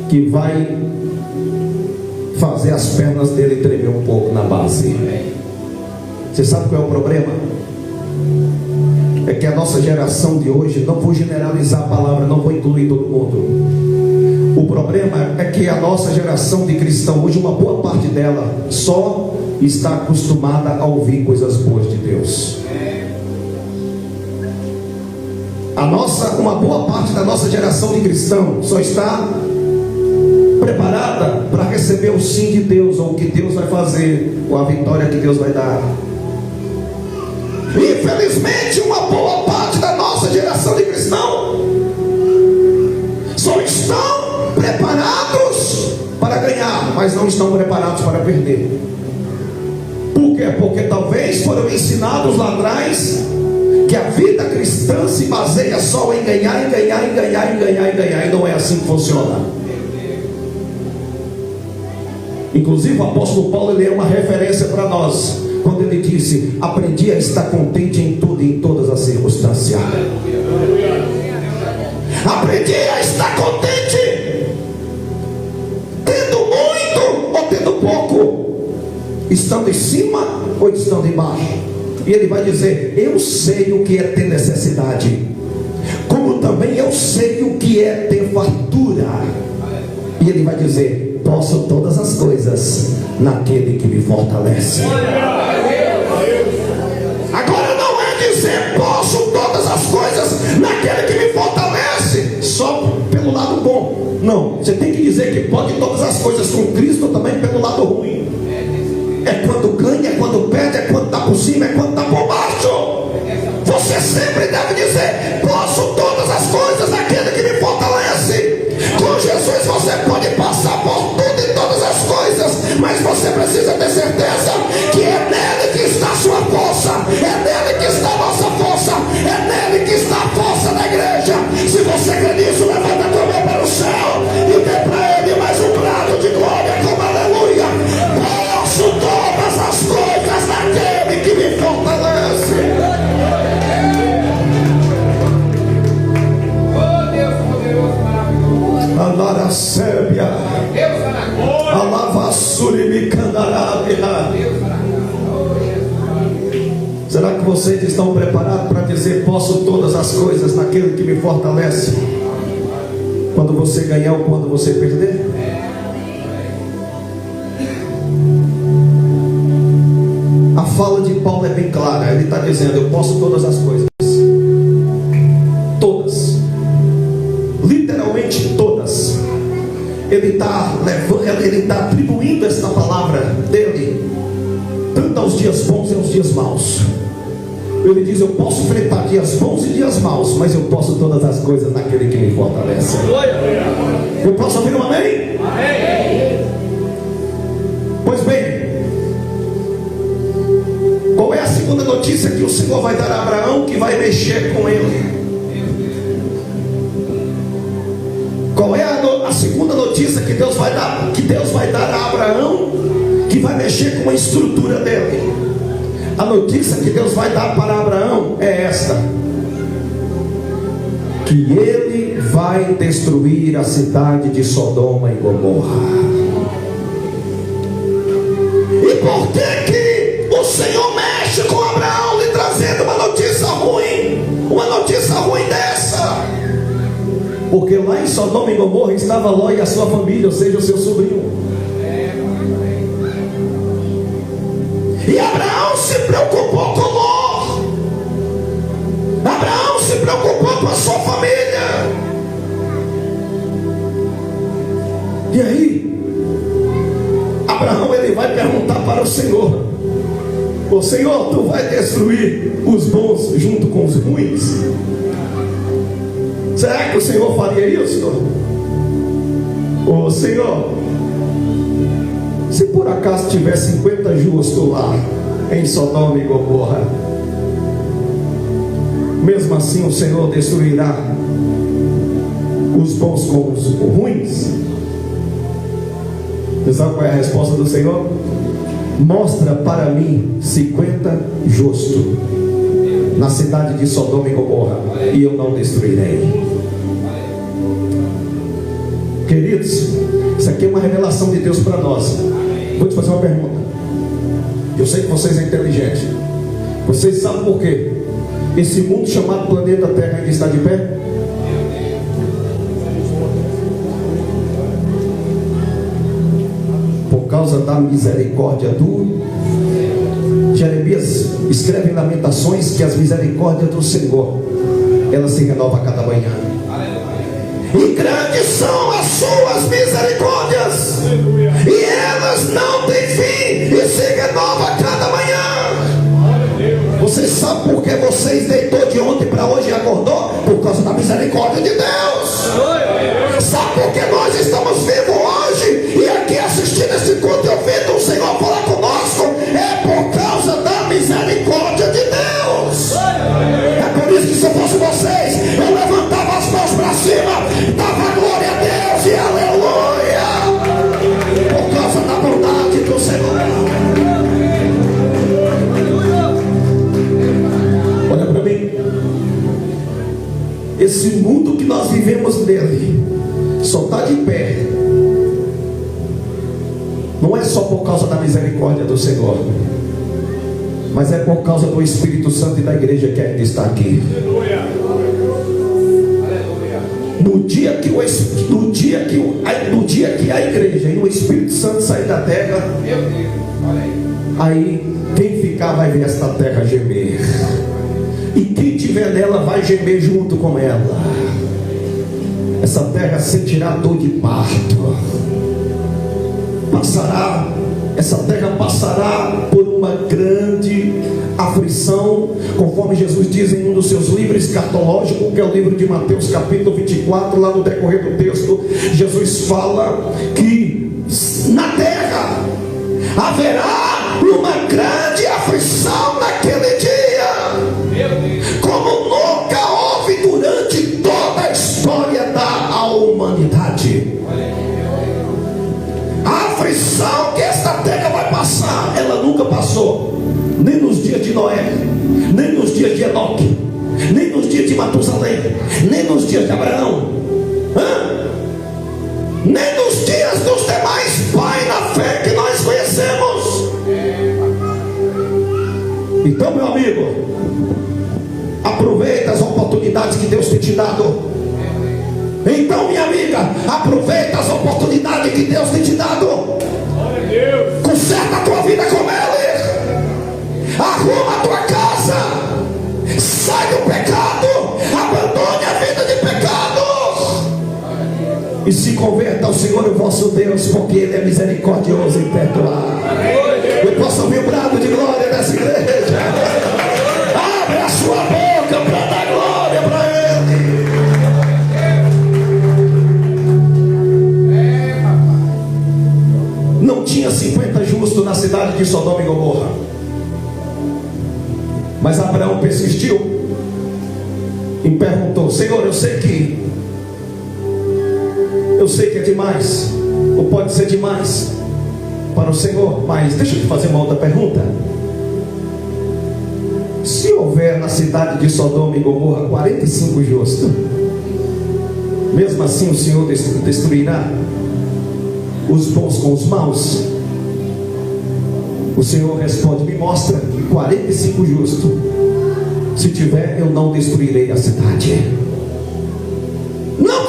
S1: que vai fazer as pernas dele tremer um pouco na base. Você sabe qual é o problema? É que a nossa geração de hoje, não vou generalizar a palavra, não vou incluir todo mundo. O problema é que a nossa geração de cristão hoje, uma boa parte dela só está acostumada a ouvir coisas boas de Deus. Uma boa parte da nossa geração de cristão só está preparada para receber o sim de Deus, ou o que Deus vai fazer, ou a vitória que Deus vai dar. Infelizmente, uma boa parte da nossa geração de cristão só estão preparados para ganhar, mas não estão preparados para perder. Por quê? Porque talvez foram ensinados lá atrás que a vida cristã se baseia só em ganhar, e não é assim que funciona. Inclusive o apóstolo Paulo, ele é uma referência para nós, quando ele disse: aprendi a estar contente em tudo e em todas as circunstâncias. Aprendi a estar contente, tendo muito ou tendo pouco, estando em cima ou estando embaixo. E ele vai dizer: eu sei o que é ter necessidade, como também eu sei o que é ter fartura. E ele vai dizer: posso todas as coisas naquele que me fortalece. Agora não é dizer posso todas as coisas naquele que me fortalece só pelo lado bom. Não, você tem que dizer que pode todas as coisas com Cristo também pelo lado ruim. É quando ganha, é quando perde, é quando está por cima, é quando está por baixo. Você sempre deve dizer: posso todas as coisas naquele que me fortalece. Com Jesus você pode passar por tudo e todas as coisas, mas você precisa ter certeza que é nele que está a sua força, é nele que está a nossa força, é nele que está a força da igreja. Se você crê nisso, levanta a tua mão para o céu e dê para ele mais um brado de glória, como aleluia. Posso todas as coisas naquele que me fortalece. Alara Sébia, Alavassuri Micandarabia. Será que vocês estão preparados para dizer: posso todas as coisas naquele que me fortalece? Quando você ganhar ou quando você perder? A fala de Paulo é bem clara. Ele está dizendo: eu posso todas as coisas. Todas. Literalmente todas. Ele está atribuindo esta palavra dele tanto aos dias bons e aos dias maus. Ele diz: eu posso enfrentar dias bons e dias maus, mas eu posso todas as coisas naquele que me fortalece. Eu posso ouvir um amém? Amém. Pois bem, qual é a segunda notícia que o Senhor vai dar a Abraão, que vai mexer com ele? Qual é a segunda notícia que Deus vai dar a Abraão, que vai mexer com a estrutura dele? A notícia que Deus vai dar para Abraão é esta: que ele vai destruir a cidade de Sodoma e Gomorra. E por que que o Senhor mexe com Abraão, lhe trazendo uma notícia ruim dessa? Porque lá em Sodoma e Gomorra estava Ló e a sua família, ou seja, o seu sobrinho. E Abraão se preocupou com Ló. o Senhor: ô Senhor, tu vai destruir os bons junto com os ruins? Será que o Senhor faria isso? Ô Senhor, se por acaso tiver 50 justos lá em Sodoma e Gomorra, mesmo assim o Senhor destruirá os bons com os ruins? Você sabe qual é a resposta do Senhor? Mostra para mim 50 justos na cidade de Sodoma e Gomorra, e eu não destruirei. Queridos, isso aqui é uma revelação de Deus para nós. Vou te fazer uma pergunta. Eu sei que vocês são inteligentes. Vocês sabem por quê esse mundo chamado planeta Terra ainda está de pé? Por causa da misericórdia do Jeremias. Escreve em Lamentações que as misericórdias do Senhor, elas se renovam a cada manhã. E grandes são as suas misericórdias, e elas não têm fim, e se renovam a cada manhã. Vocês sabem por que vocês deitou de ontem para hoje e acordou? Por causa da misericórdia de Deus. Sabe por que nós estamos vivos hoje e aqui assistindo esse culto e ouvindo o Senhor falar conosco? É por causa da misericórdia de Deus. É por isso que, se eu fosse vocês, eu levantava as mãos para cima, dava glória a Deus e aleluia, por causa da bondade do Senhor. Olha para mim. Esse mundo que nós vivemos nele só está de pé, não é só por causa da misericórdia do Senhor, mas é por causa do Espírito Santo e da igreja que ainda está aqui. No dia que a igreja e o Espírito Santo sair da terra, aí quem ficar vai ver esta terra gemer, e quem tiver nela vai gemer junto com ela. Essa terra sentirá dor de parto. Essa terra passará por uma grande aflição, conforme Jesus diz em um dos seus livros escatológicos, que é o livro de Mateus capítulo 24. Lá no decorrer do texto, Jesus fala que na terra haverá uma grande aflição naquele dia, como nunca houve durante toda a história da humanidade. A aflição que esta terra vai passar, ela nunca passou, nem nos dias de Noé, nem nos dias de Enoque, nem nos dias de Matusalém, nem nos dias de Abraão, nem nos dias dos demais pais na fé que nós conhecemos. Então, meu amigo, aproveita as oportunidades que Deus tem te dado. Então, minha amiga, aproveita as oportunidades que Deus tem te dado. Conserta a tua vida com Ele. Arruma a tua casa. Sai do pecado. Abandone a vida de pecado. E se converta ao Senhor, o vosso Deus, porque Ele é misericordioso e perdoar. Eu posso ouvir o brado de glória dessa igreja. Abre a sua boca para dar glória para Ele. Não tinha 50 justos na cidade de Sodoma e Gomorra, mas Abraão persistiu e perguntou: Senhor, eu sei que é demais, ou pode ser demais para o Senhor, mas deixa eu te fazer uma outra pergunta. Se houver na cidade de Sodoma e Gomorra 45 justos, mesmo assim o Senhor destruirá os bons com os maus? O Senhor responde: me mostra 45 justos. Se tiver, eu não destruirei a cidade. Não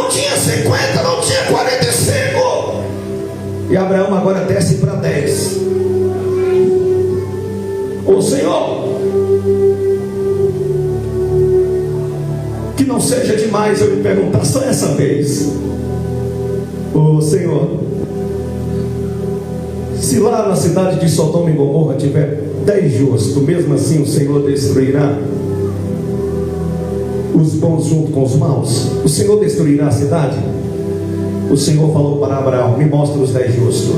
S1: tinha 50, não tinha 45. E Abraão agora desce para 10. Ô Senhor, que não seja demais eu lhe perguntar só essa vez. Ô Senhor, Se lá na cidade de Sodoma e Gomorra tiver 10 justos, mesmo assim o Senhor destruirá os bons junto com os maus? O Senhor destruirá a cidade? O Senhor falou para Abraão: me mostra os 10 justos.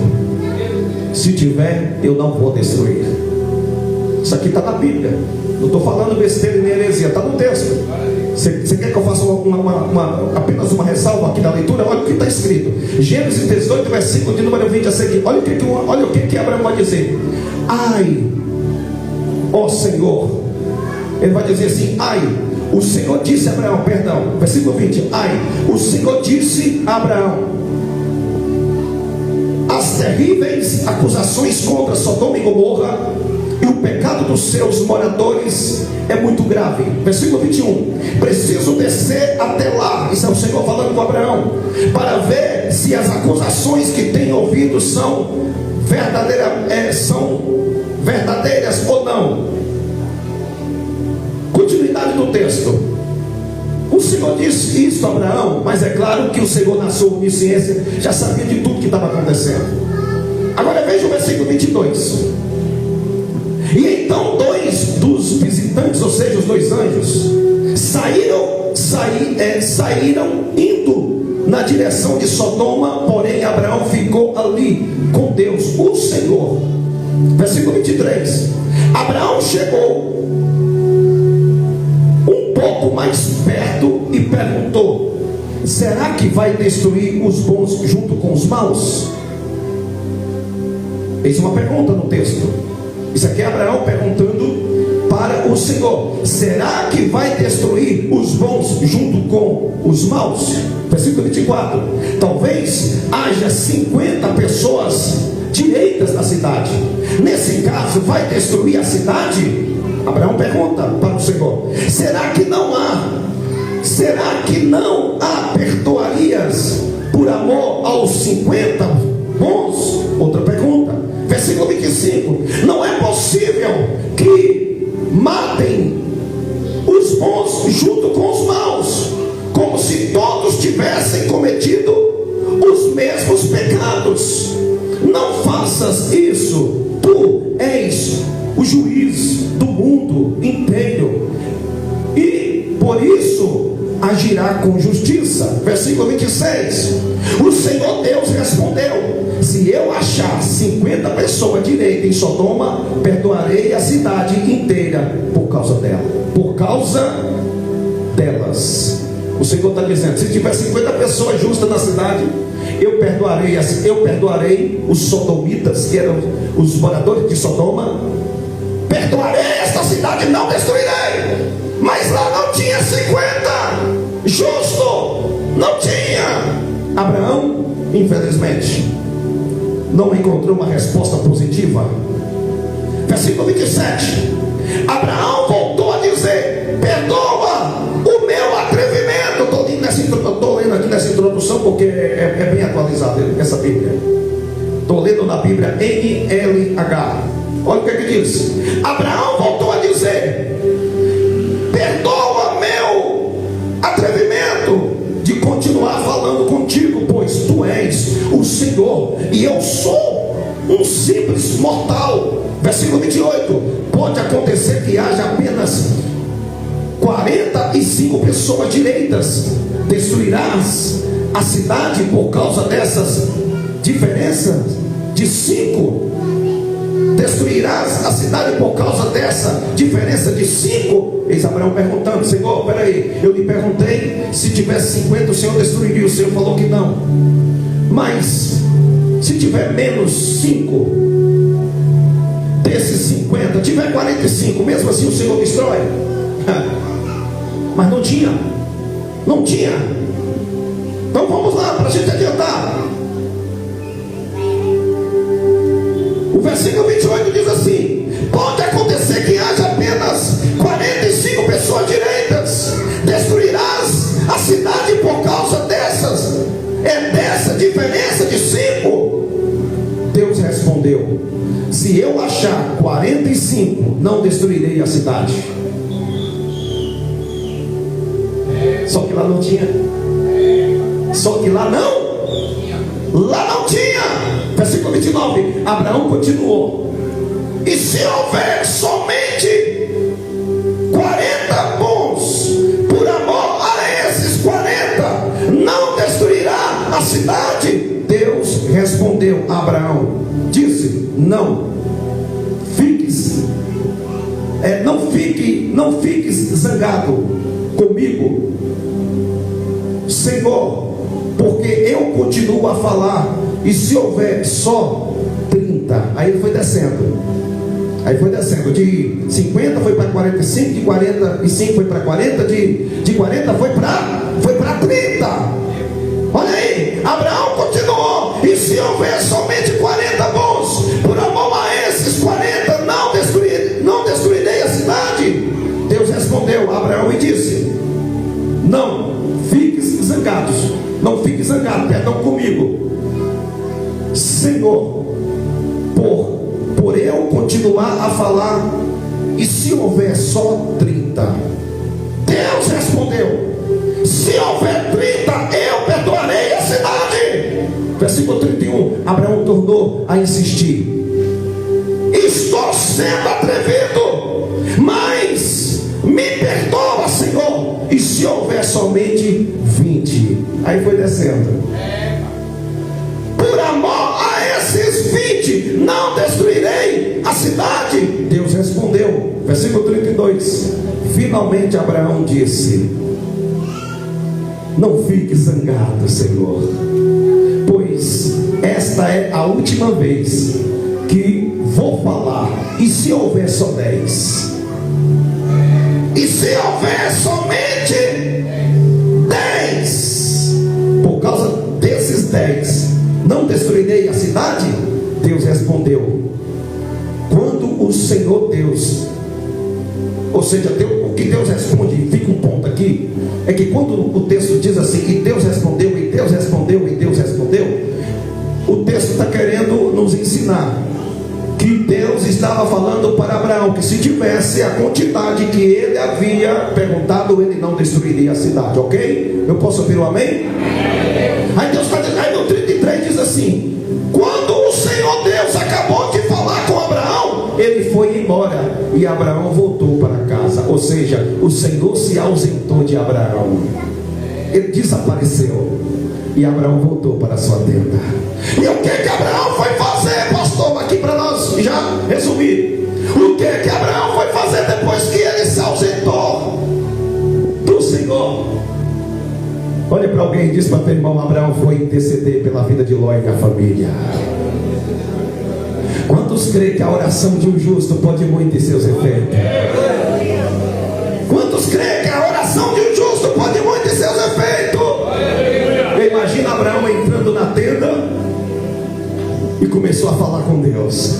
S1: Se tiver, eu não vou destruir. Isso aqui está na Bíblia. Não estou falando besteira nem heresia, está no texto. Você quer que eu faça apenas uma ressalva aqui na leitura? Olha o que está escrito. Gênesis 18, versículo de número 20 a seguir. Olha o que Abraão vai dizer. Ai, ó Senhor. Ele vai dizer assim: ai, o Senhor disse a Abraão, perdão, versículo 20. Ai, o Senhor disse a Abraão: as terríveis acusações contra Sodoma e Gomorra e o pecado dos seus moradores é muito grave. Versículo 21. Preciso descer até lá. Isso é o Senhor falando com Abraão, para ver se as acusações que tenho ouvido são verdadeiras ou não. Continuidade do texto. O Senhor disse isso a Abraão, mas é claro que o Senhor, na sua onisciência, já sabia de tudo que estava acontecendo. Agora veja o versículo 22. E então 2 dos visitantes, ou seja, os 2 anjos, saíram indo na direção de Sodoma, porém Abraão ficou ali com Deus, o Senhor. Versículo 23. Abraão chegou um pouco mais perto e perguntou: será que vai destruir os bons junto com os maus? Eis uma pergunta no texto. Isso aqui é Abraão perguntando para o Senhor: será que vai destruir os bons junto com os maus? Versículo 24. Talvez haja 50 pessoas direitas na cidade. Nesse caso, vai destruir a cidade? Abraão pergunta para o Senhor: será que não há perdoarias por amor aos 50 bons? Outra pergunta. Versículo 25. Não é possível que matem os bons junto com os maus, como se todos tivessem cometido os mesmos pecados. Não faças isso. Tu és o juiz do mundo inteiro e por isso agirá com justiça. Versículo 26. O Senhor Deus respondeu: se eu achar 50 pessoas direitas em Sodoma, perdoarei a cidade inteira por causa dela. Por causa delas. O Senhor está dizendo: se tiver 50 pessoas justas na cidade, eu perdoarei os sodomitas, que eram os moradores de Sodoma. Perdoarei esta cidade, não destruirei. Mas lá não tinha 50 justo, não tinha. Abraão, infelizmente, não encontrou uma resposta positiva. Versículo 27. Abraão voltou a dizer: perdoa o meu atrevimento. Estou lendo aqui nessa introdução porque é bem atualizada essa Bíblia. Estou lendo na Bíblia NLH. Olha o que diz. Abraão voltou a dizer: perdoa meu atrevimento de continuar falando contigo, pois tu és o Senhor e eu sou um simples mortal. Versículo 28. Pode acontecer que haja apenas 45 pessoas direitas. Destruirás a cidade por causa dessas diferenças de 5? Destruirás a cidade por causa dessa diferença de 5? Eis Abraão perguntando: Senhor, peraí, eu lhe perguntei se tivesse 50 o Senhor destruiria. O Senhor falou que não. Mas se tiver menos 5 desses 50, tiver 45, mesmo assim o Senhor destrói? Mas não tinha. Então vamos lá, para a gente adiantar. O versículo 28 diz assim: pode acontecer que haja apenas 45 pessoas direitas. Destruirás a cidade por causa dessa diferença de 5? Deus respondeu: se eu achar 45, não destruirei a cidade. Só que lá não tinha. Só que lá não Lá não tinha. Versículo 29. Abraão continuou: e se houver somente 40 bons, por amor a esses 40, não destruirá a cidade? Deus respondeu a Abraão, disse: não fiques zangado comigo, Senhor, porque eu continuo a falar, e se houver só 30, aí ele foi descendo, de 50 foi para 45, de 45 foi para 40, de 40 foi para 30. Olha aí, Abraão continuou: e se houver somente 40 bons, por amor a esses 40, não destruirei a cidade? Deus respondeu a Abraão e disse: não fiques zangado, perdão comigo, Senhor, por eu continuar a falar, e se houver só 30? Deus respondeu: se houver 30, eu perdoarei a cidade. Versículo 31. Abraão tornou a insistir: estou sendo atrevido, mas me perdoa, Senhor, e se houver somente 20? Aí foi descendo: por amor a esses 20, não destruirei a cidade. Deus respondeu. Versículo 32. Finalmente Abraão disse: não fique zangado, Senhor, pois esta é a última vez que vou falar. E se houver só 10? E se houver somente 10? Por causa desses 10, não destruirei a cidade? Deus respondeu: quando o Senhor Deus, ou seja, o que Deus responde, fica um ponto aqui, é que quando o texto diz assim: e Deus respondeu, e Deus respondeu, e Deus respondeu, o texto está querendo nos ensinar que Deus estava falando para Abraão que se tivesse a quantidade que ele havia perguntado, ele não destruiria a cidade, ok? Eu posso ouvir um amém? Aí Deus está dizendo, aí no 33 diz assim: quando o Senhor Deus acabou de falar com Abraão, ele foi embora e Abraão voltou para casa. Ou seja, o Senhor se ausentou de Abraão, ele desapareceu e Abraão voltou para a sua tenda. E o que Abraão foi fazer, pastor? Aqui para nós já resumir, o que Abraão foi fazer depois que ele se ausentou do Senhor? Olha para alguém e diz para teu irmão: Abraão foi interceder pela vida de Ló e da família. Quantos creem que a oração de um justo pode muito em seus efeitos? Quantos creem que a oração de um justo pode muito em seus efeitos? Imagina Abraão entrando na tenda e começou a falar com Deus.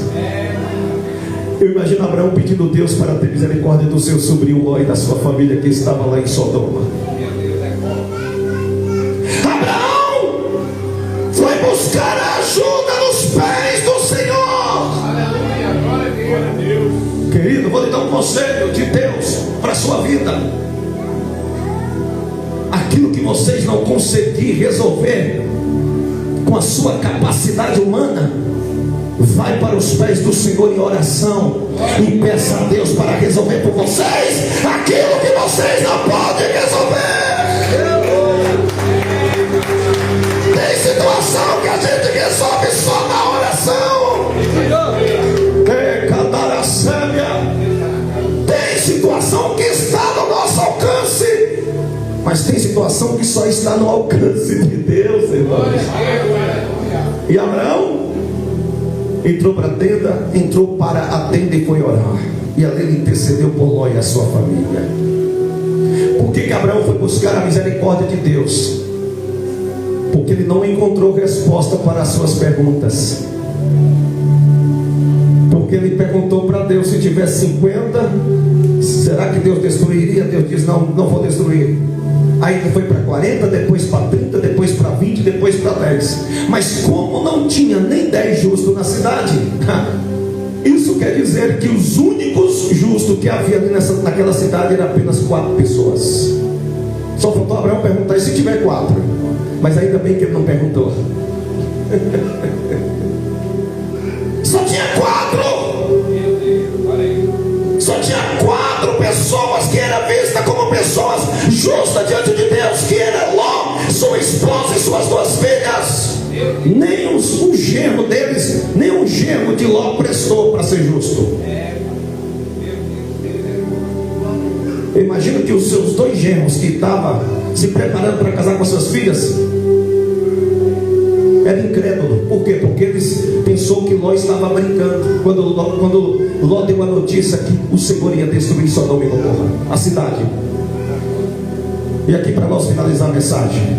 S1: Eu imagino Abraão pedindo a Deus para ter misericórdia do seu sobrinho Ló e da sua família que estava lá em Sodoma. Abraão foi buscar ajuda nos pés do Senhor. Querido, vou lhe dar um conselho de Deus para a sua vida. Aquilo que vocês não conseguirem resolver com a sua capacidade humana, vai para os pés do Senhor em oração e peça a Deus para resolver por vocês aquilo que vocês não podem resolver. Tem situação que a gente resolve só na oração. Tem situação que está no nosso alcance, mas tem situação que só está no alcance de Deus, irmãos. E Abraão entrou para a tenda e foi orar. E ali ele intercedeu por Ló e a sua família. Por que Abraão foi buscar a misericórdia de Deus? Porque ele não encontrou resposta para as suas perguntas. Porque ele perguntou para Deus: se tivesse 50, será que Deus destruiria? Deus diz: não vou destruir. Aí ele foi para 40, depois para 30, depois para 20, depois para 10. Mas como não tinha nem 10 justos na cidade, isso quer dizer que os únicos justos que havia ali naquela cidade eram apenas 4 pessoas. Só faltou Abraão perguntar: e se tiver 4? Mas ainda bem que ele não perguntou. Só tinha 4. Só tinha 4 pessoas que eram vistas como pessoas justas diante de Deus, que era Ló, sua esposa e suas 2 filhas. Nem o genro deles, nem o genro de Ló prestou para ser justo. Eu imagino que os seus 2 genros que estavam se preparando para casar com as suas filhas eram incrédulos. Por quê? Porque eles pensou que Ló estava brincando quando Ló deu a notícia que o Senhor ia destruir Sodoma e Gomorra, a cidade. E aqui para nós finalizar a mensagem,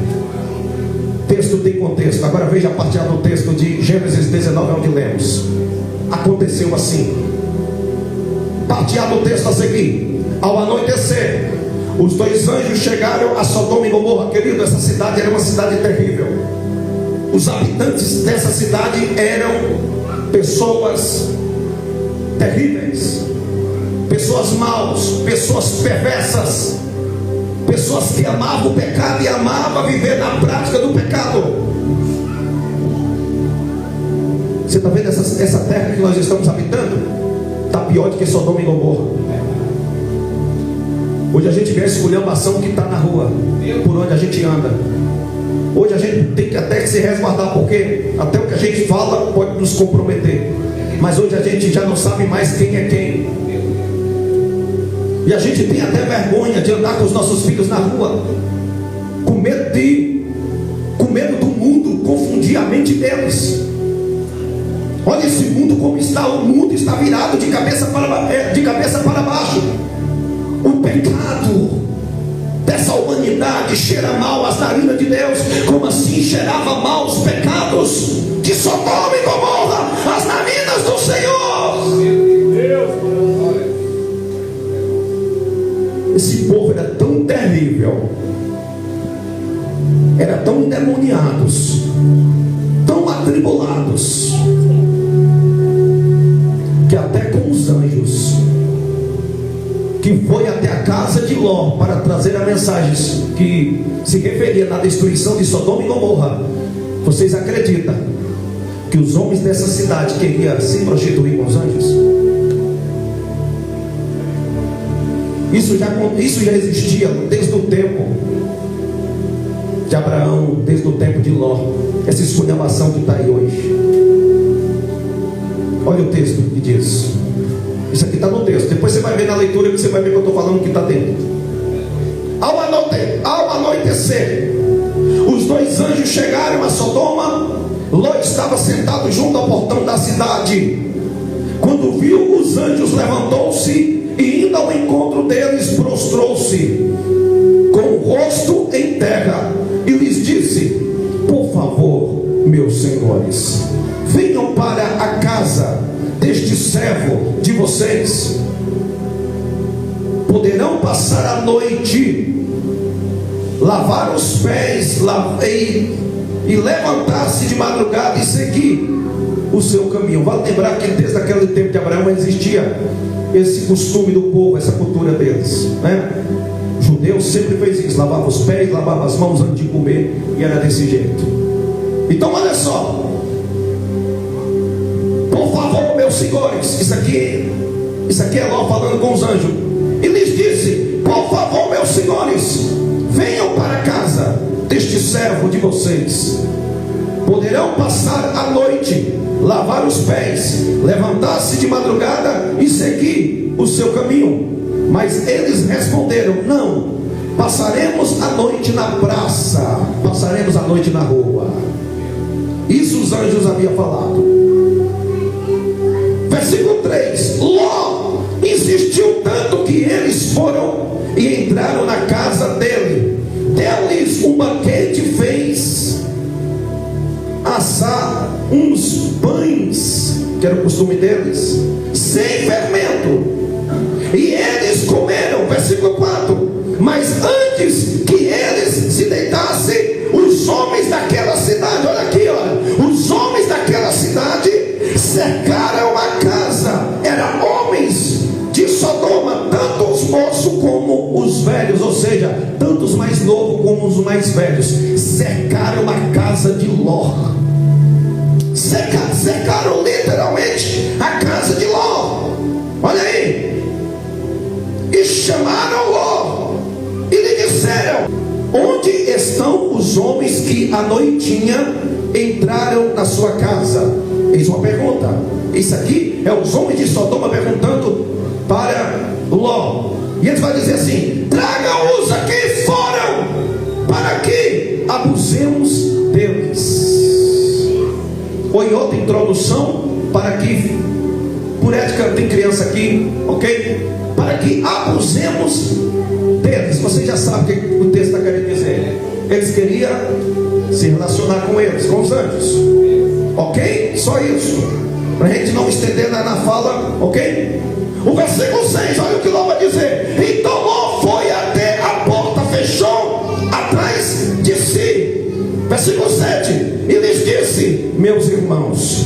S1: texto tem contexto. Agora veja a partir do texto de Gênesis 19, onde lemos. Aconteceu assim. Parteado o texto a seguir. Ao anoitecer, os 2 anjos chegaram a Sodoma e Gomorra. Querido, essa cidade era uma cidade terrível. Os habitantes dessa cidade eram pessoas terríveis, pessoas maus, pessoas perversas, pessoas que amavam o pecado e amavam viver na prática do pecado. Você está vendo essa terra que nós estamos habitando? Está pior do que Sodoma e Gomorra. Hoje a gente vê a esculhambação que está na rua, por onde a gente anda. Hoje a gente tem que até se resguardar, porque até o que a gente fala pode nos comprometer. Mas hoje a gente já não sabe mais quem é quem. E a gente tem até vergonha de andar com os nossos filhos na rua, com medo do mundo confundir a mente deles. Olha esse mundo como está. O mundo está virado de cabeça para baixo. O pecado dessa humanidade cheira mal às narinas de Deus, como assim cheirava mal os pecados de Sodoma e Gomorra às narinas do Senhor. Esse povo era tão terrível, era tão endemoniados, tão atribulados, que até com os anjos que foi até a casa de Ló para trazer a mensagem que se referia na destruição de Sodoma e Gomorra, vocês acreditam que os homens dessa cidade queriam se prostituir com os anjos? Isso já existia desde o tempo de Abraão, desde o tempo de Ló. Essa esculhambação que está aí hoje. Olha o texto que diz. Isso aqui está no texto. Depois você vai ver na leitura que você vai ver que eu estou falando que está dentro. Ao anoitecer, os 2 anjos chegaram a Sodoma. Ló estava sentado junto ao portão da cidade. Quando viu os anjos, levantou-se e, indo ao encontro deles, prostrou-se com o rosto em terra e lhes disse: por favor, meus senhores, venham para a casa deste servo de vocês. Poderão passar a noite, lavar os pés e levantar-se de madrugada e seguir o seu caminho. Vale lembrar que desde aquele tempo de Abraão existia esse costume do povo, essa cultura deles, né? O judeu sempre fez isso, lavava os pés, lavava as mãos antes de comer, e era desse jeito. Então olha só, por favor, meus senhores, isso aqui é Ló falando com os anjos, e lhes disse: por favor, meus senhores, venham para a casa deste servo de vocês. Poderão passar a noite, lavar os pés, levantar-se de madrugada e seguir o seu caminho. Mas eles responderam: não, passaremos a noite na praça, passaremos a noite na rua. Isso os anjos haviam falado. Versículo 3: Ló insistiu tanto que eles foram e entraram na casa dele. Deu-lhes um banquete, fez assar uns pães, que era o costume deles, sem fermento, e eles comeram. Versículo 4: mas antes que eles se deitassem, os homens daquela cidade, olha aqui, olha, os homens daquela cidade cercaram a casa. Eram homens de Sodoma, tanto os moços como os velhos, ou seja, tanto os mais novos como os mais velhos, cercaram a casa de Ló. cercaram literalmente a casa de Ló. Olha aí. E chamaram Ló e lhe disseram: onde estão os homens que à noitinha entraram na sua casa? Eis uma pergunta. Isso aqui é os homens de Sodoma perguntando para Ló. E eles vão dizer assim: traga-os aqui fora, para que abusemos deles. Ou em outra introdução, para que, por ética, tem criança aqui, ok? Para que abusemos deles. Você já sabe o que o texto está querendo dizer. Eles queriam se relacionar com eles, com os anjos, ok? Só isso, para a gente não estender na fala, ok? O versículo 6, olha o que Ló vai dizer. Então Ló foi até a porta, fechou atrás de si. Versículo 7, e lhes disse: meus irmãos,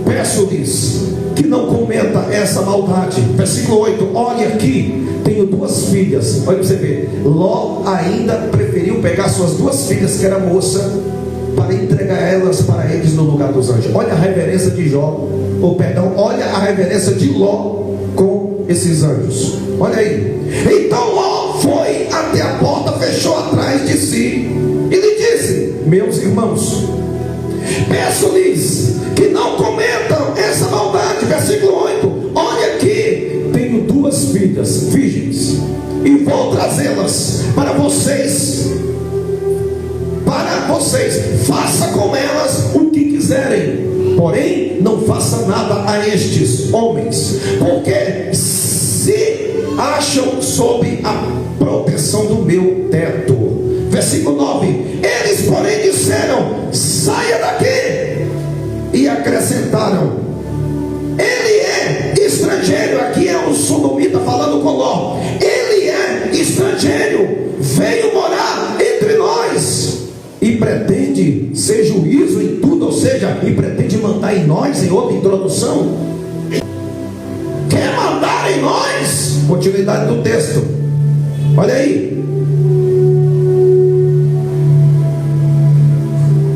S1: peço-lhes que não cometa essa maldade. Versículo 8, olha aqui, tenho duas filhas. Olha para você ver, Ló ainda preferiu pegar suas duas filhas, que era moça, para entregar elas para eles no lugar dos anjos. Olha a reverência de olha a reverência de Ló com esses anjos. Olha aí. Então Ló foi até a porta, fechou atrás de si e lhe disse: meus irmãos, peço-lhes que não cometam essa maldade. Versículo 8, olha aqui, tenho duas filhas virgens e vou trazê-las para vocês. Faça com elas o que quiserem, porém não faça nada a estes homens, porque se acham sob a proteção do meu teto. Versículo 9, eles porém disseram: saia daqui, e acrescentaram: ele é estrangeiro. Aqui é o sodomita falando com Ló. Ele é estrangeiro, veio morar entre nós e pretende ser juízo em tudo, ou seja, e pretende mandar em nós. Em outra introdução, quer mandar em nós. Continuidade do texto, olha aí,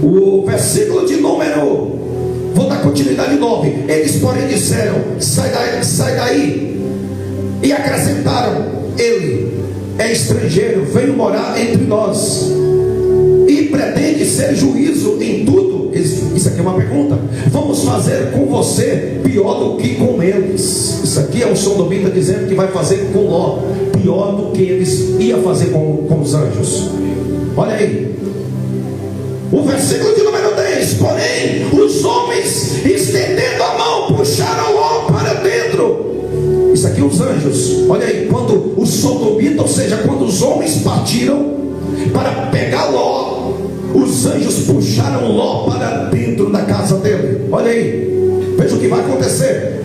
S1: o versículo de número, vou dar continuidade 9. Eles porém disseram: sai daí, e acrescentaram: ele é estrangeiro, veio morar entre nós e pretende ser juízo em tudo. Isso aqui é uma pergunta. Vamos fazer com você pior do que com eles. Isso aqui é o sodomita dizendo que vai fazer com Ló pior do que eles iam fazer com os anjos. Olha aí, o versículo de número 10. Porém os homens, estendendo a mão, puxaram Ló para dentro. Isso aqui os anjos. Olha aí, quando o sodomita, ou seja, quando os homens partiram para pegar Ló, os anjos puxaram Ló para dentro da casa dele. Olha aí, veja o que vai acontecer.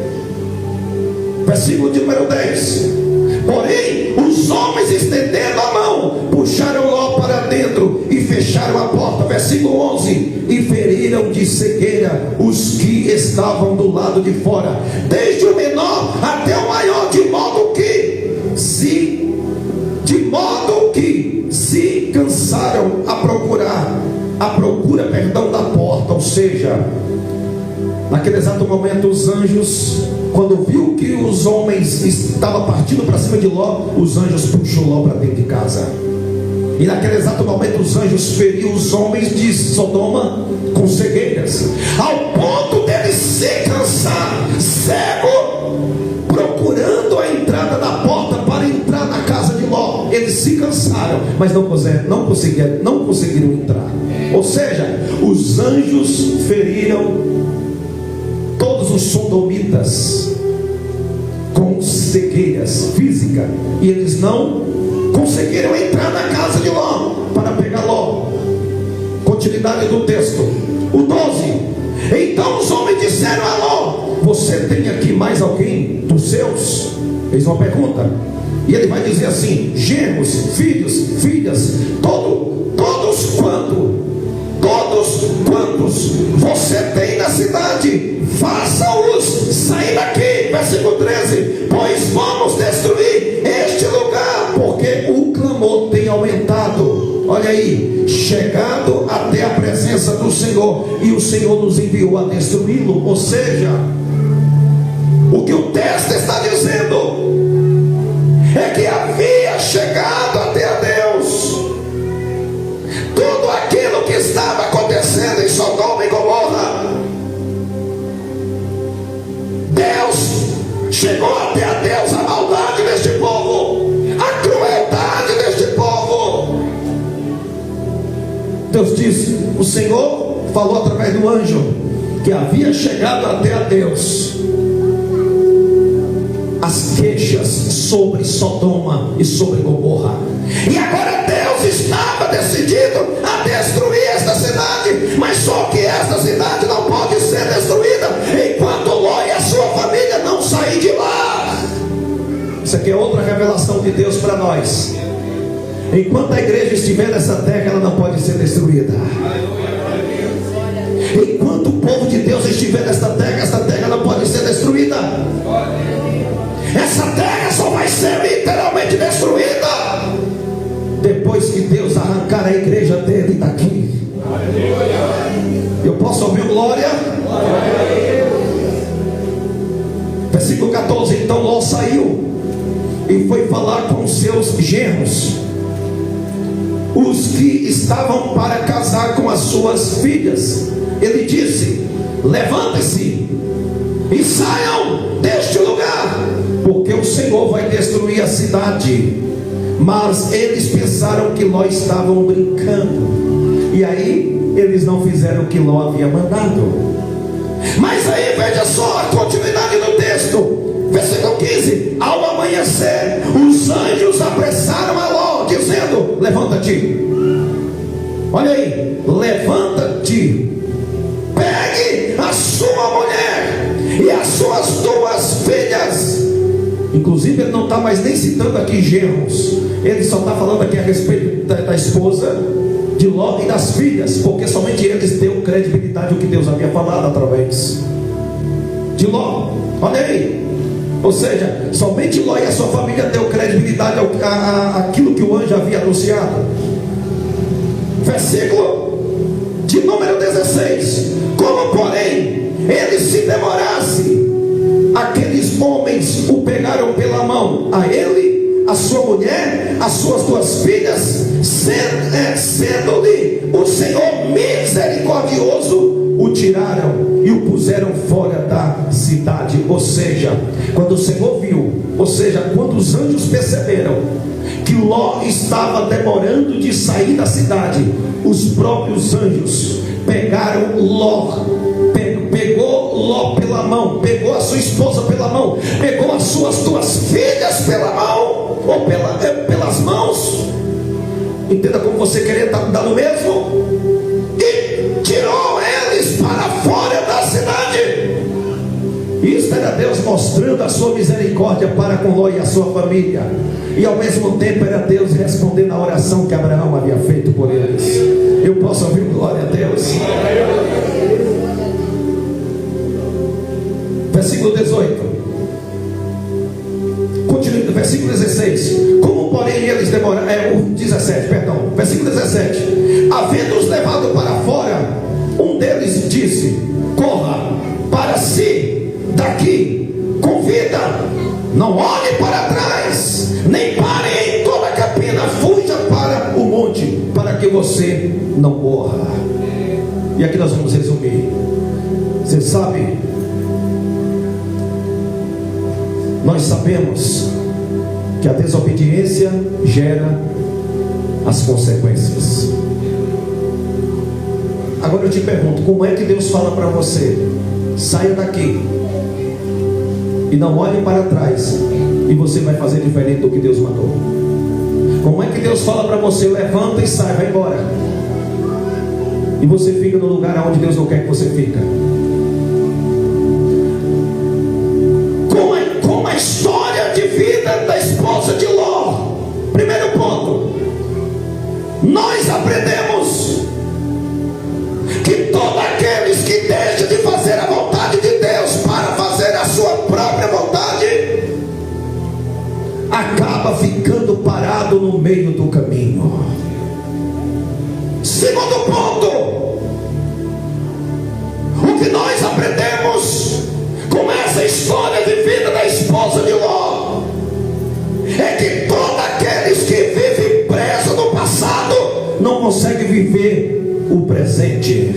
S1: Versículo de número 10. Porém os homens, estendendo a mão, puxaram Ló para dentro e fecharam a porta. Versículo 11. E feriram de cegueira os que estavam do lado de fora, desde o menor até o maior, de modo que se cansaram a procura da porta. Ou seja, naquele exato momento, os anjos, quando viu que os homens estavam partindo para cima de Ló, os anjos puxou Ló para dentro de casa. E naquele exato momento os anjos feriam os homens de Sodoma com cegueiras, ao ponto deles se cansar, cego, procurando a entrada da porta para entrar na casa de Ló. Eles se cansaram, mas não conseguiram entrar. Ou seja, os anjos feriram todos os sodomitas com cegueiras físicas, e eles não conseguiram entrar na casa de Ló para pegar Ló. Continuidade do texto, o 12. Então os homens disseram a Ló: você tem aqui mais alguém dos seus? Fez uma pergunta, e ele vai dizer assim: genros, filhos, filhas, todos quantos você tem na cidade, faça-os sair daqui. Versículo 13. Pois vamos destruir este lugar, porque o clamor tem aumentado. Olha aí, chegado até a presença do Senhor, e o Senhor nos enviou a destruí-lo. Ou seja, o que o texto está dizendo é que havia chegado até a Deus tudo aquilo que estava acontecendo em Sodoma e Gomorra. Deus chegou até a Deus a maldade deste povo, a crueldade deste povo. Deus disse, o Senhor falou através do anjo que havia chegado até a Deus as queixas sobre Sodoma e sobre Gomorra, e agora Deus estava decidido a destruir esta cidade, mas só que esta cidade não pode ser destruída enquanto Ló e a sua família não sair de lá. Isso aqui é outra revelação de Deus para nós. Enquanto a igreja estiver nessa terra, ela não pode ser destruída. Enquanto o povo de Deus estiver nesta terra, essa terra não pode ser destruída. Essa terra só vai ser literalmente destruída depois que Deus arrancar a igreja dele daqui. Eu posso ouvir glória? Versículo 14. Então Ló saiu e foi falar com seus genros, os que estavam para casar com as suas filhas. Ele disse: levantem-se e saiam deste lugar, porque o Senhor vai destruir a cidade. Mas eles pensaram que Ló estavam brincando, e aí eles não fizeram o que Ló havia mandado. Mas aí veja só a continuidade do texto, versículo 15: ao amanhecer, os anjos apressaram a Ló, dizendo: levanta-te. Olha aí, levanta-te, pegue a sua mulher e as suas duas filhas. Inclusive ele não está mais nem citando aqui genros, ele só está falando aqui a respeito da esposa de Ló e das filhas, porque somente eles deu credibilidade ao que Deus havia falado através de Ló. Olha aí, ou seja, somente Ló e a sua família deu credibilidade àquilo que o anjo havia anunciado. Versículo de número 16: como porém ele se demorasse, aqueles homens o pegaram pela mão, a ele, a sua mulher, as suas duas filhas, sendo-lhe o Senhor misericordioso, o tiraram e o puseram fora da cidade. Ou seja, quando o Senhor viu, ou seja, quando os anjos perceberam que Ló estava demorando de sair da cidade, os próprios anjos pegaram Ló, pegou Ló pela mão, pegou a sua esposa pela mão, pegou as suas duas filhas pela mão, ou pelas mãos, entenda como você querer dar no mesmo, e tirou eles para fora da cidade. Isso era Deus mostrando a sua misericórdia para com Ló e a sua família, e ao mesmo tempo era Deus respondendo a oração que Abraão havia feito por eles. Eu posso ouvir glória a Deus? Versículo 18, continua, versículo 16: como porém eles demoraram, 17, perdão, versículo 17: havendo-os levado para fora, um deles disse: corra para si daqui com vida, não olhe para trás, nem pare em toda a capina, fuja para o monte, para que você não morra. E aqui nós vamos resumir. Você sabe, nós sabemos que a desobediência gera as consequências. Agora eu te pergunto, como é que Deus fala para você: saia daqui e não olhe para trás, e você vai fazer diferente do que Deus mandou? Como é que Deus fala para você: levanta e sai, vai embora, e você fica no lugar onde Deus não quer que você fica? Como a história de vida da esposa de Ló. Primeiro ponto, nós aprendemos que todos aqueles que deixam de fazer a vontade de Deus para fazer a sua própria vontade, acaba ficando parado no meio do caminho. Segundo ponto, o que nós aprendemos com essa história de vida da esposa de Ló é que todos aqueles que vivem presos no passado não conseguem viver o presente.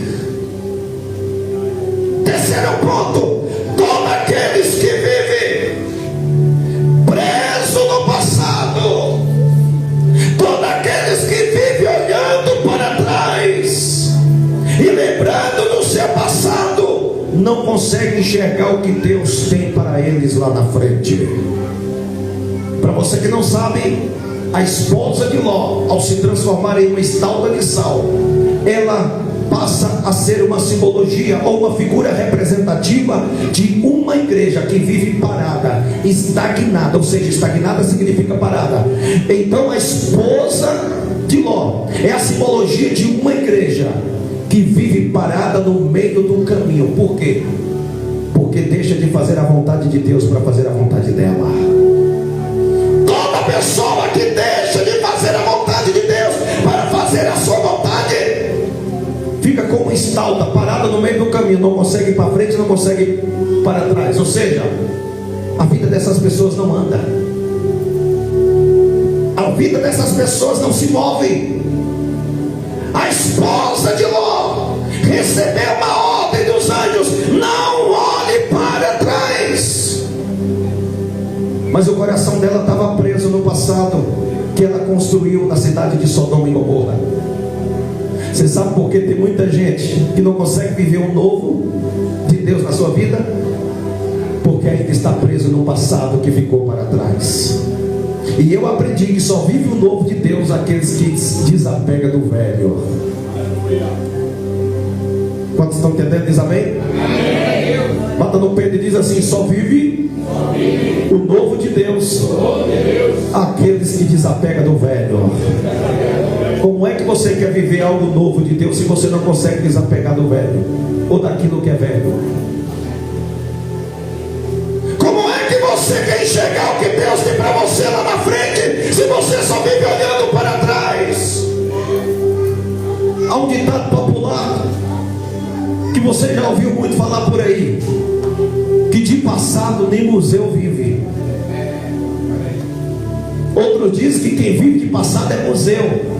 S1: Terceiro ponto, todos aqueles que vivem presos no passado, todos aqueles que vivem olhando para trás e lembrando do seu passado, não conseguem enxergar o que Deus tem para eles lá na frente. Para você que não sabe, a esposa de Ló, ao se transformar em uma estalda de sal, ela passa a ser uma simbologia ou uma figura representativa de uma igreja que vive parada, estagnada. Ou seja, estagnada significa parada. Então a esposa de Ló é a simbologia de uma igreja que vive parada no meio do caminho. Por quê? Porque deixa de fazer a vontade de Deus para fazer a vontade dela. Toda pessoa que deixa de fazer a vontade de Deus para fazer a sua vontade fica como uma estalda parada no meio do caminho, não consegue ir para frente, não consegue ir para trás. Ou seja, a vida dessas pessoas não anda, a vida dessas pessoas não se move. A esposa de Ló recebeu uma ordem dos anjos: não olhe para trás. Mas o coração dela estava preso no passado que ela construiu na cidade de Sodoma e Gomorra. Você sabe por que tem muita gente que não consegue viver o novo de Deus na sua vida? Porque ainda está preso no passado que ficou para trás. E eu aprendi que só vive o novo de Deus aqueles que desapegam do velho. Quantos estão entendendo? Diz amém? Bata no peito e diz assim: só vive o novo de Deus aqueles que desapegam do velho. Como é que você quer viver algo novo de Deus se você não consegue desapegar do velho ou daquilo que é velho? Como é que você quer enxergar o que Deus tem para você lá na frente se você só vive olhando para trás? Há um ditado popular que você já ouviu muito falar por aí, que de passado nem museu vive. Outro diz que quem vive de passado é museu.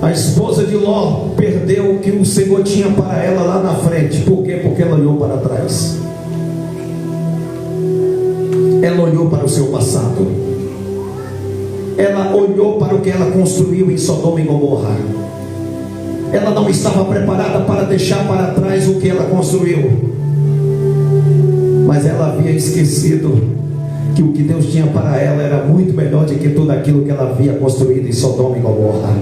S1: A esposa de Ló perdeu o que o Senhor tinha para ela lá na frente. Por quê? Porque ela olhou para trás. Ela olhou para o seu passado. Ela olhou para o que ela construiu em Sodoma e Gomorra. Ela não estava preparada para deixar para trás o que ela construiu. Mas ela havia esquecido que o que Deus tinha para ela era muito melhor do que tudo aquilo que ela havia construído em Sodoma e Gomorra.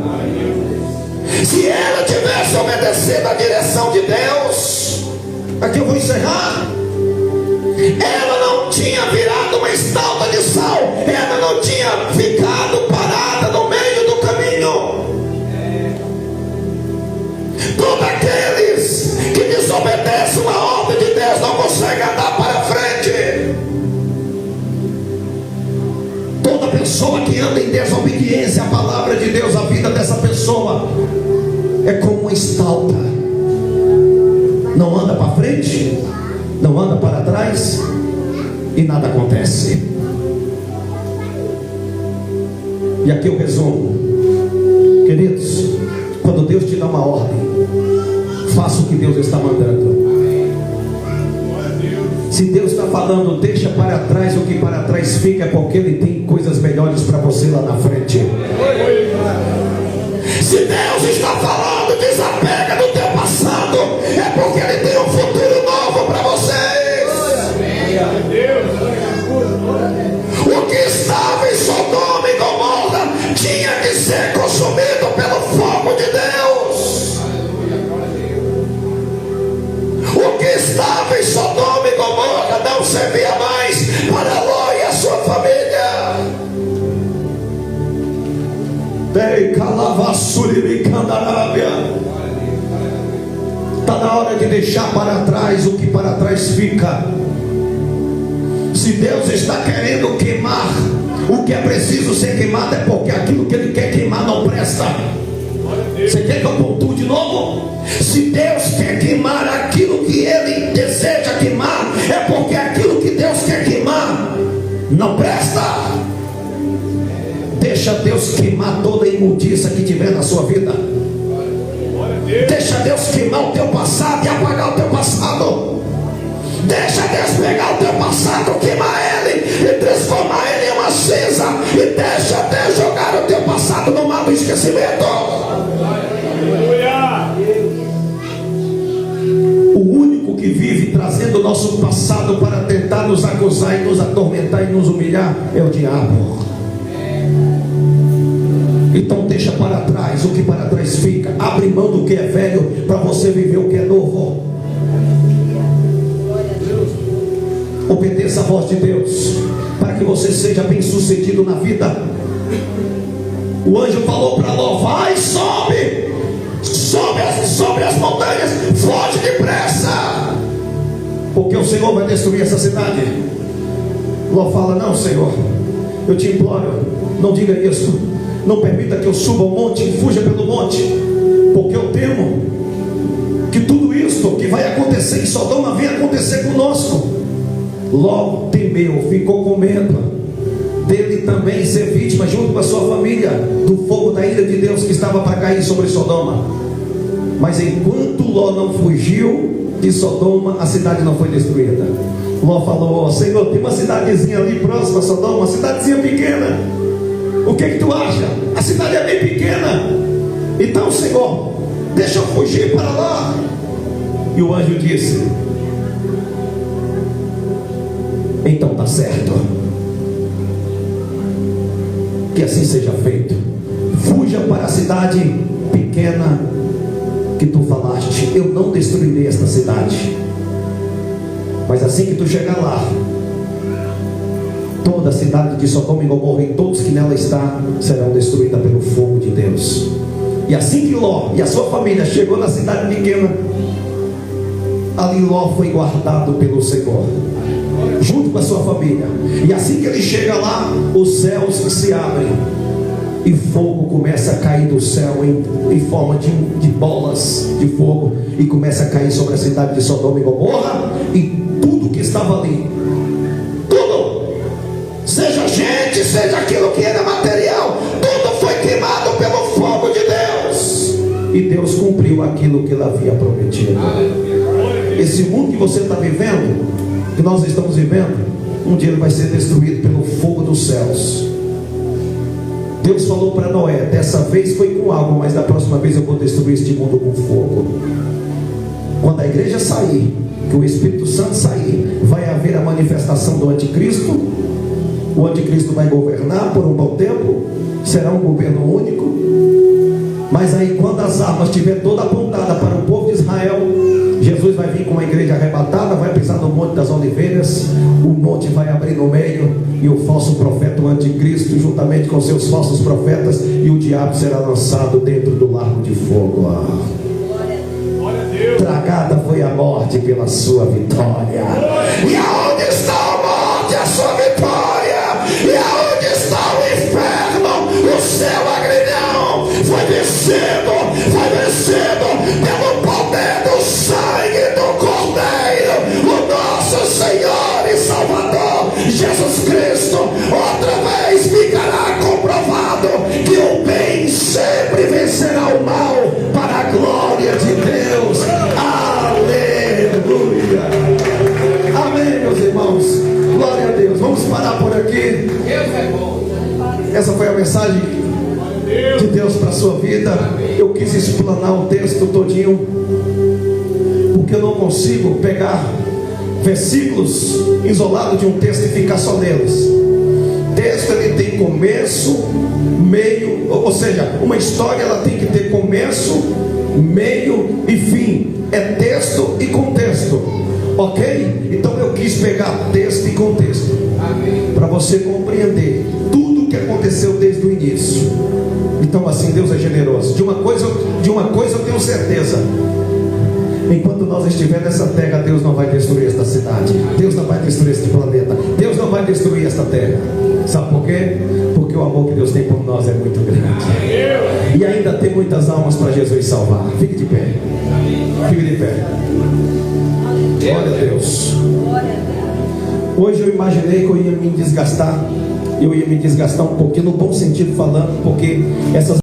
S1: Se ela tivesse obedecido à direção de Deus, aqui eu vou encerrar, ela não tinha virado uma estalda de sal, ela não tinha ficado parada no meio do caminho. Todos aqueles que desobedecem uma ordem de Deus não conseguem andar para frente. Toda pessoa que anda em desobediência à palavra de Deus, a vida dessa pessoa é como uma estalda. Não anda para frente, não anda para trás e nada acontece. E aqui eu resumo, queridos: quando Deus te dá uma ordem, faça o que Deus está mandando. Se Deus está falando, deixa para trás o que para trás fica, é porque Ele tem coisas melhores para você lá na frente. Se Deus está falando, desapega do teu passado, é porque Ele tem um futuro novo para vocês. O que estava em Sodoma e Gomorra tinha que ser consumido pelo fogo de Deus. O que estava em Sodoma e Gomorra não servia mais para Ló e a sua família. Está na hora de deixar para trás o que para trás fica. Se Deus está querendo queimar o que é preciso ser queimado, é porque aquilo que Ele quer queimar não presta. Você quer que eu pontue de novo? Se Deus quer queimar aquilo que Ele deseja queimar, é porque aquilo que Deus quer queimar não presta. Deixa Deus queimar toda a imundícia que tiver na sua vida. Deixa Deus queimar o teu passado e apagar o teu passado. Deixa Deus pegar o teu passado, queimar ele e transformar ele em uma cinza. E deixa Deus jogar o teu passado no mar do esquecimento. O único que vive trazendo o nosso passado para tentar nos acusar e nos atormentar e nos humilhar é o diabo. Então deixa para trás o que para trás fica. Abre mão do que é velho para você viver o que é novo. Obedeça a voz de Deus para que você seja bem sucedido na vida. O anjo falou para Ló: vai, sobe sobre as montanhas, foge depressa, porque o Senhor vai destruir essa cidade. Ló fala: não, Senhor, eu te imploro, não diga isso. Não permita que eu suba ao monte e fuja pelo monte, porque eu temo que tudo isso que vai acontecer em Sodoma venha acontecer conosco. Ló temeu, ficou com medo dele também ser vítima, junto com a sua família, do fogo da ira de Deus que estava para cair sobre Sodoma. Mas enquanto Ló não fugiu de Sodoma, a cidade não foi destruída. Ló falou: Senhor, tem uma cidadezinha ali próxima a Sodoma, uma cidadezinha pequena. O que tu acha? A cidade é bem pequena. Então, Senhor, deixa eu fugir para lá. E o anjo disse: então está certo, que assim seja feito. Fuja para a cidade pequena que tu falaste. Eu não destruirei esta cidade, mas assim que tu chegar lá, toda a cidade de Sodoma e Gomorra e todos que nela está serão destruídos pelo fogo de Deus. E assim que Ló e a sua família chegou na cidade pequena, ali Ló foi guardado pelo Senhor, junto com a sua família. E assim que ele chega lá, os céus se abrem e fogo começa a cair do céu em forma de bolas de fogo, e começa a cair sobre a cidade de Sodoma e Gomorra e tudo que estava ali. Tudo, seja gente, seja aquilo que era material, tudo foi queimado pelo fogo de Deus. E Deus cumpriu aquilo que Ele havia prometido. Esse mundo que você está vivendo, que nós estamos vivendo, um dia ele vai ser destruído pelo fogo dos céus. Deus falou para Noé: dessa vez foi com água, mas da próxima vez eu vou destruir este mundo com fogo. Quando a igreja sair, que o Espírito Santo sair, vai haver a manifestação do anticristo. O anticristo vai governar por um bom tempo, será um governo único. Mas aí, quando as armas estiverem toda apontada para o povo de Israel, Jesus vai vir com uma igreja arrebatada, vai pisar no Monte das Oliveiras, o monte vai abrir no meio, e o falso profeta, o anticristo, juntamente com seus falsos profetas, e o diabo será lançado dentro do lago de fogo. Tragada foi a morte pela sua vitória. E aonde está a morte, a sua vitória? E aonde está o inferno, o seu agrilhão? Foi vencido pelo poder do sangue do Cordeiro, o nosso Senhor e Salvador Jesus Cristo. Outra vez ficará comprovado que o bem sempre vencerá o mal, para a glória de Deus. Aleluia. Amém, meus irmãos. Glória a Deus. Vamos parar por aqui. Deus é bom. Essa foi a mensagem de Deus para a sua vida. Eu quis explanar o texto todinho, porque eu não consigo pegar versículos isolados de um texto e ficar só neles. Texto, ele tem começo, meio, ou seja, uma história ela tem que ter começo, meio e fim. É texto e contexto, ok? Então eu quis pegar texto e contexto para você compreender tudo o que aconteceu desde o início. Então assim, Deus é generoso. De uma coisa eu tenho certeza: Enquanto nós estivermos nessa terra, Deus não vai destruir esta cidade, Deus não vai destruir este planeta, Deus não vai destruir esta terra. Sabe por quê? Porque o amor que Deus tem por nós é muito grande, e ainda tem muitas almas para Jesus salvar. Fique de pé, fique de pé. Glória a Deus. Hoje eu imaginei que eu ia me desgastar um pouquinho, no bom sentido falando, porque essas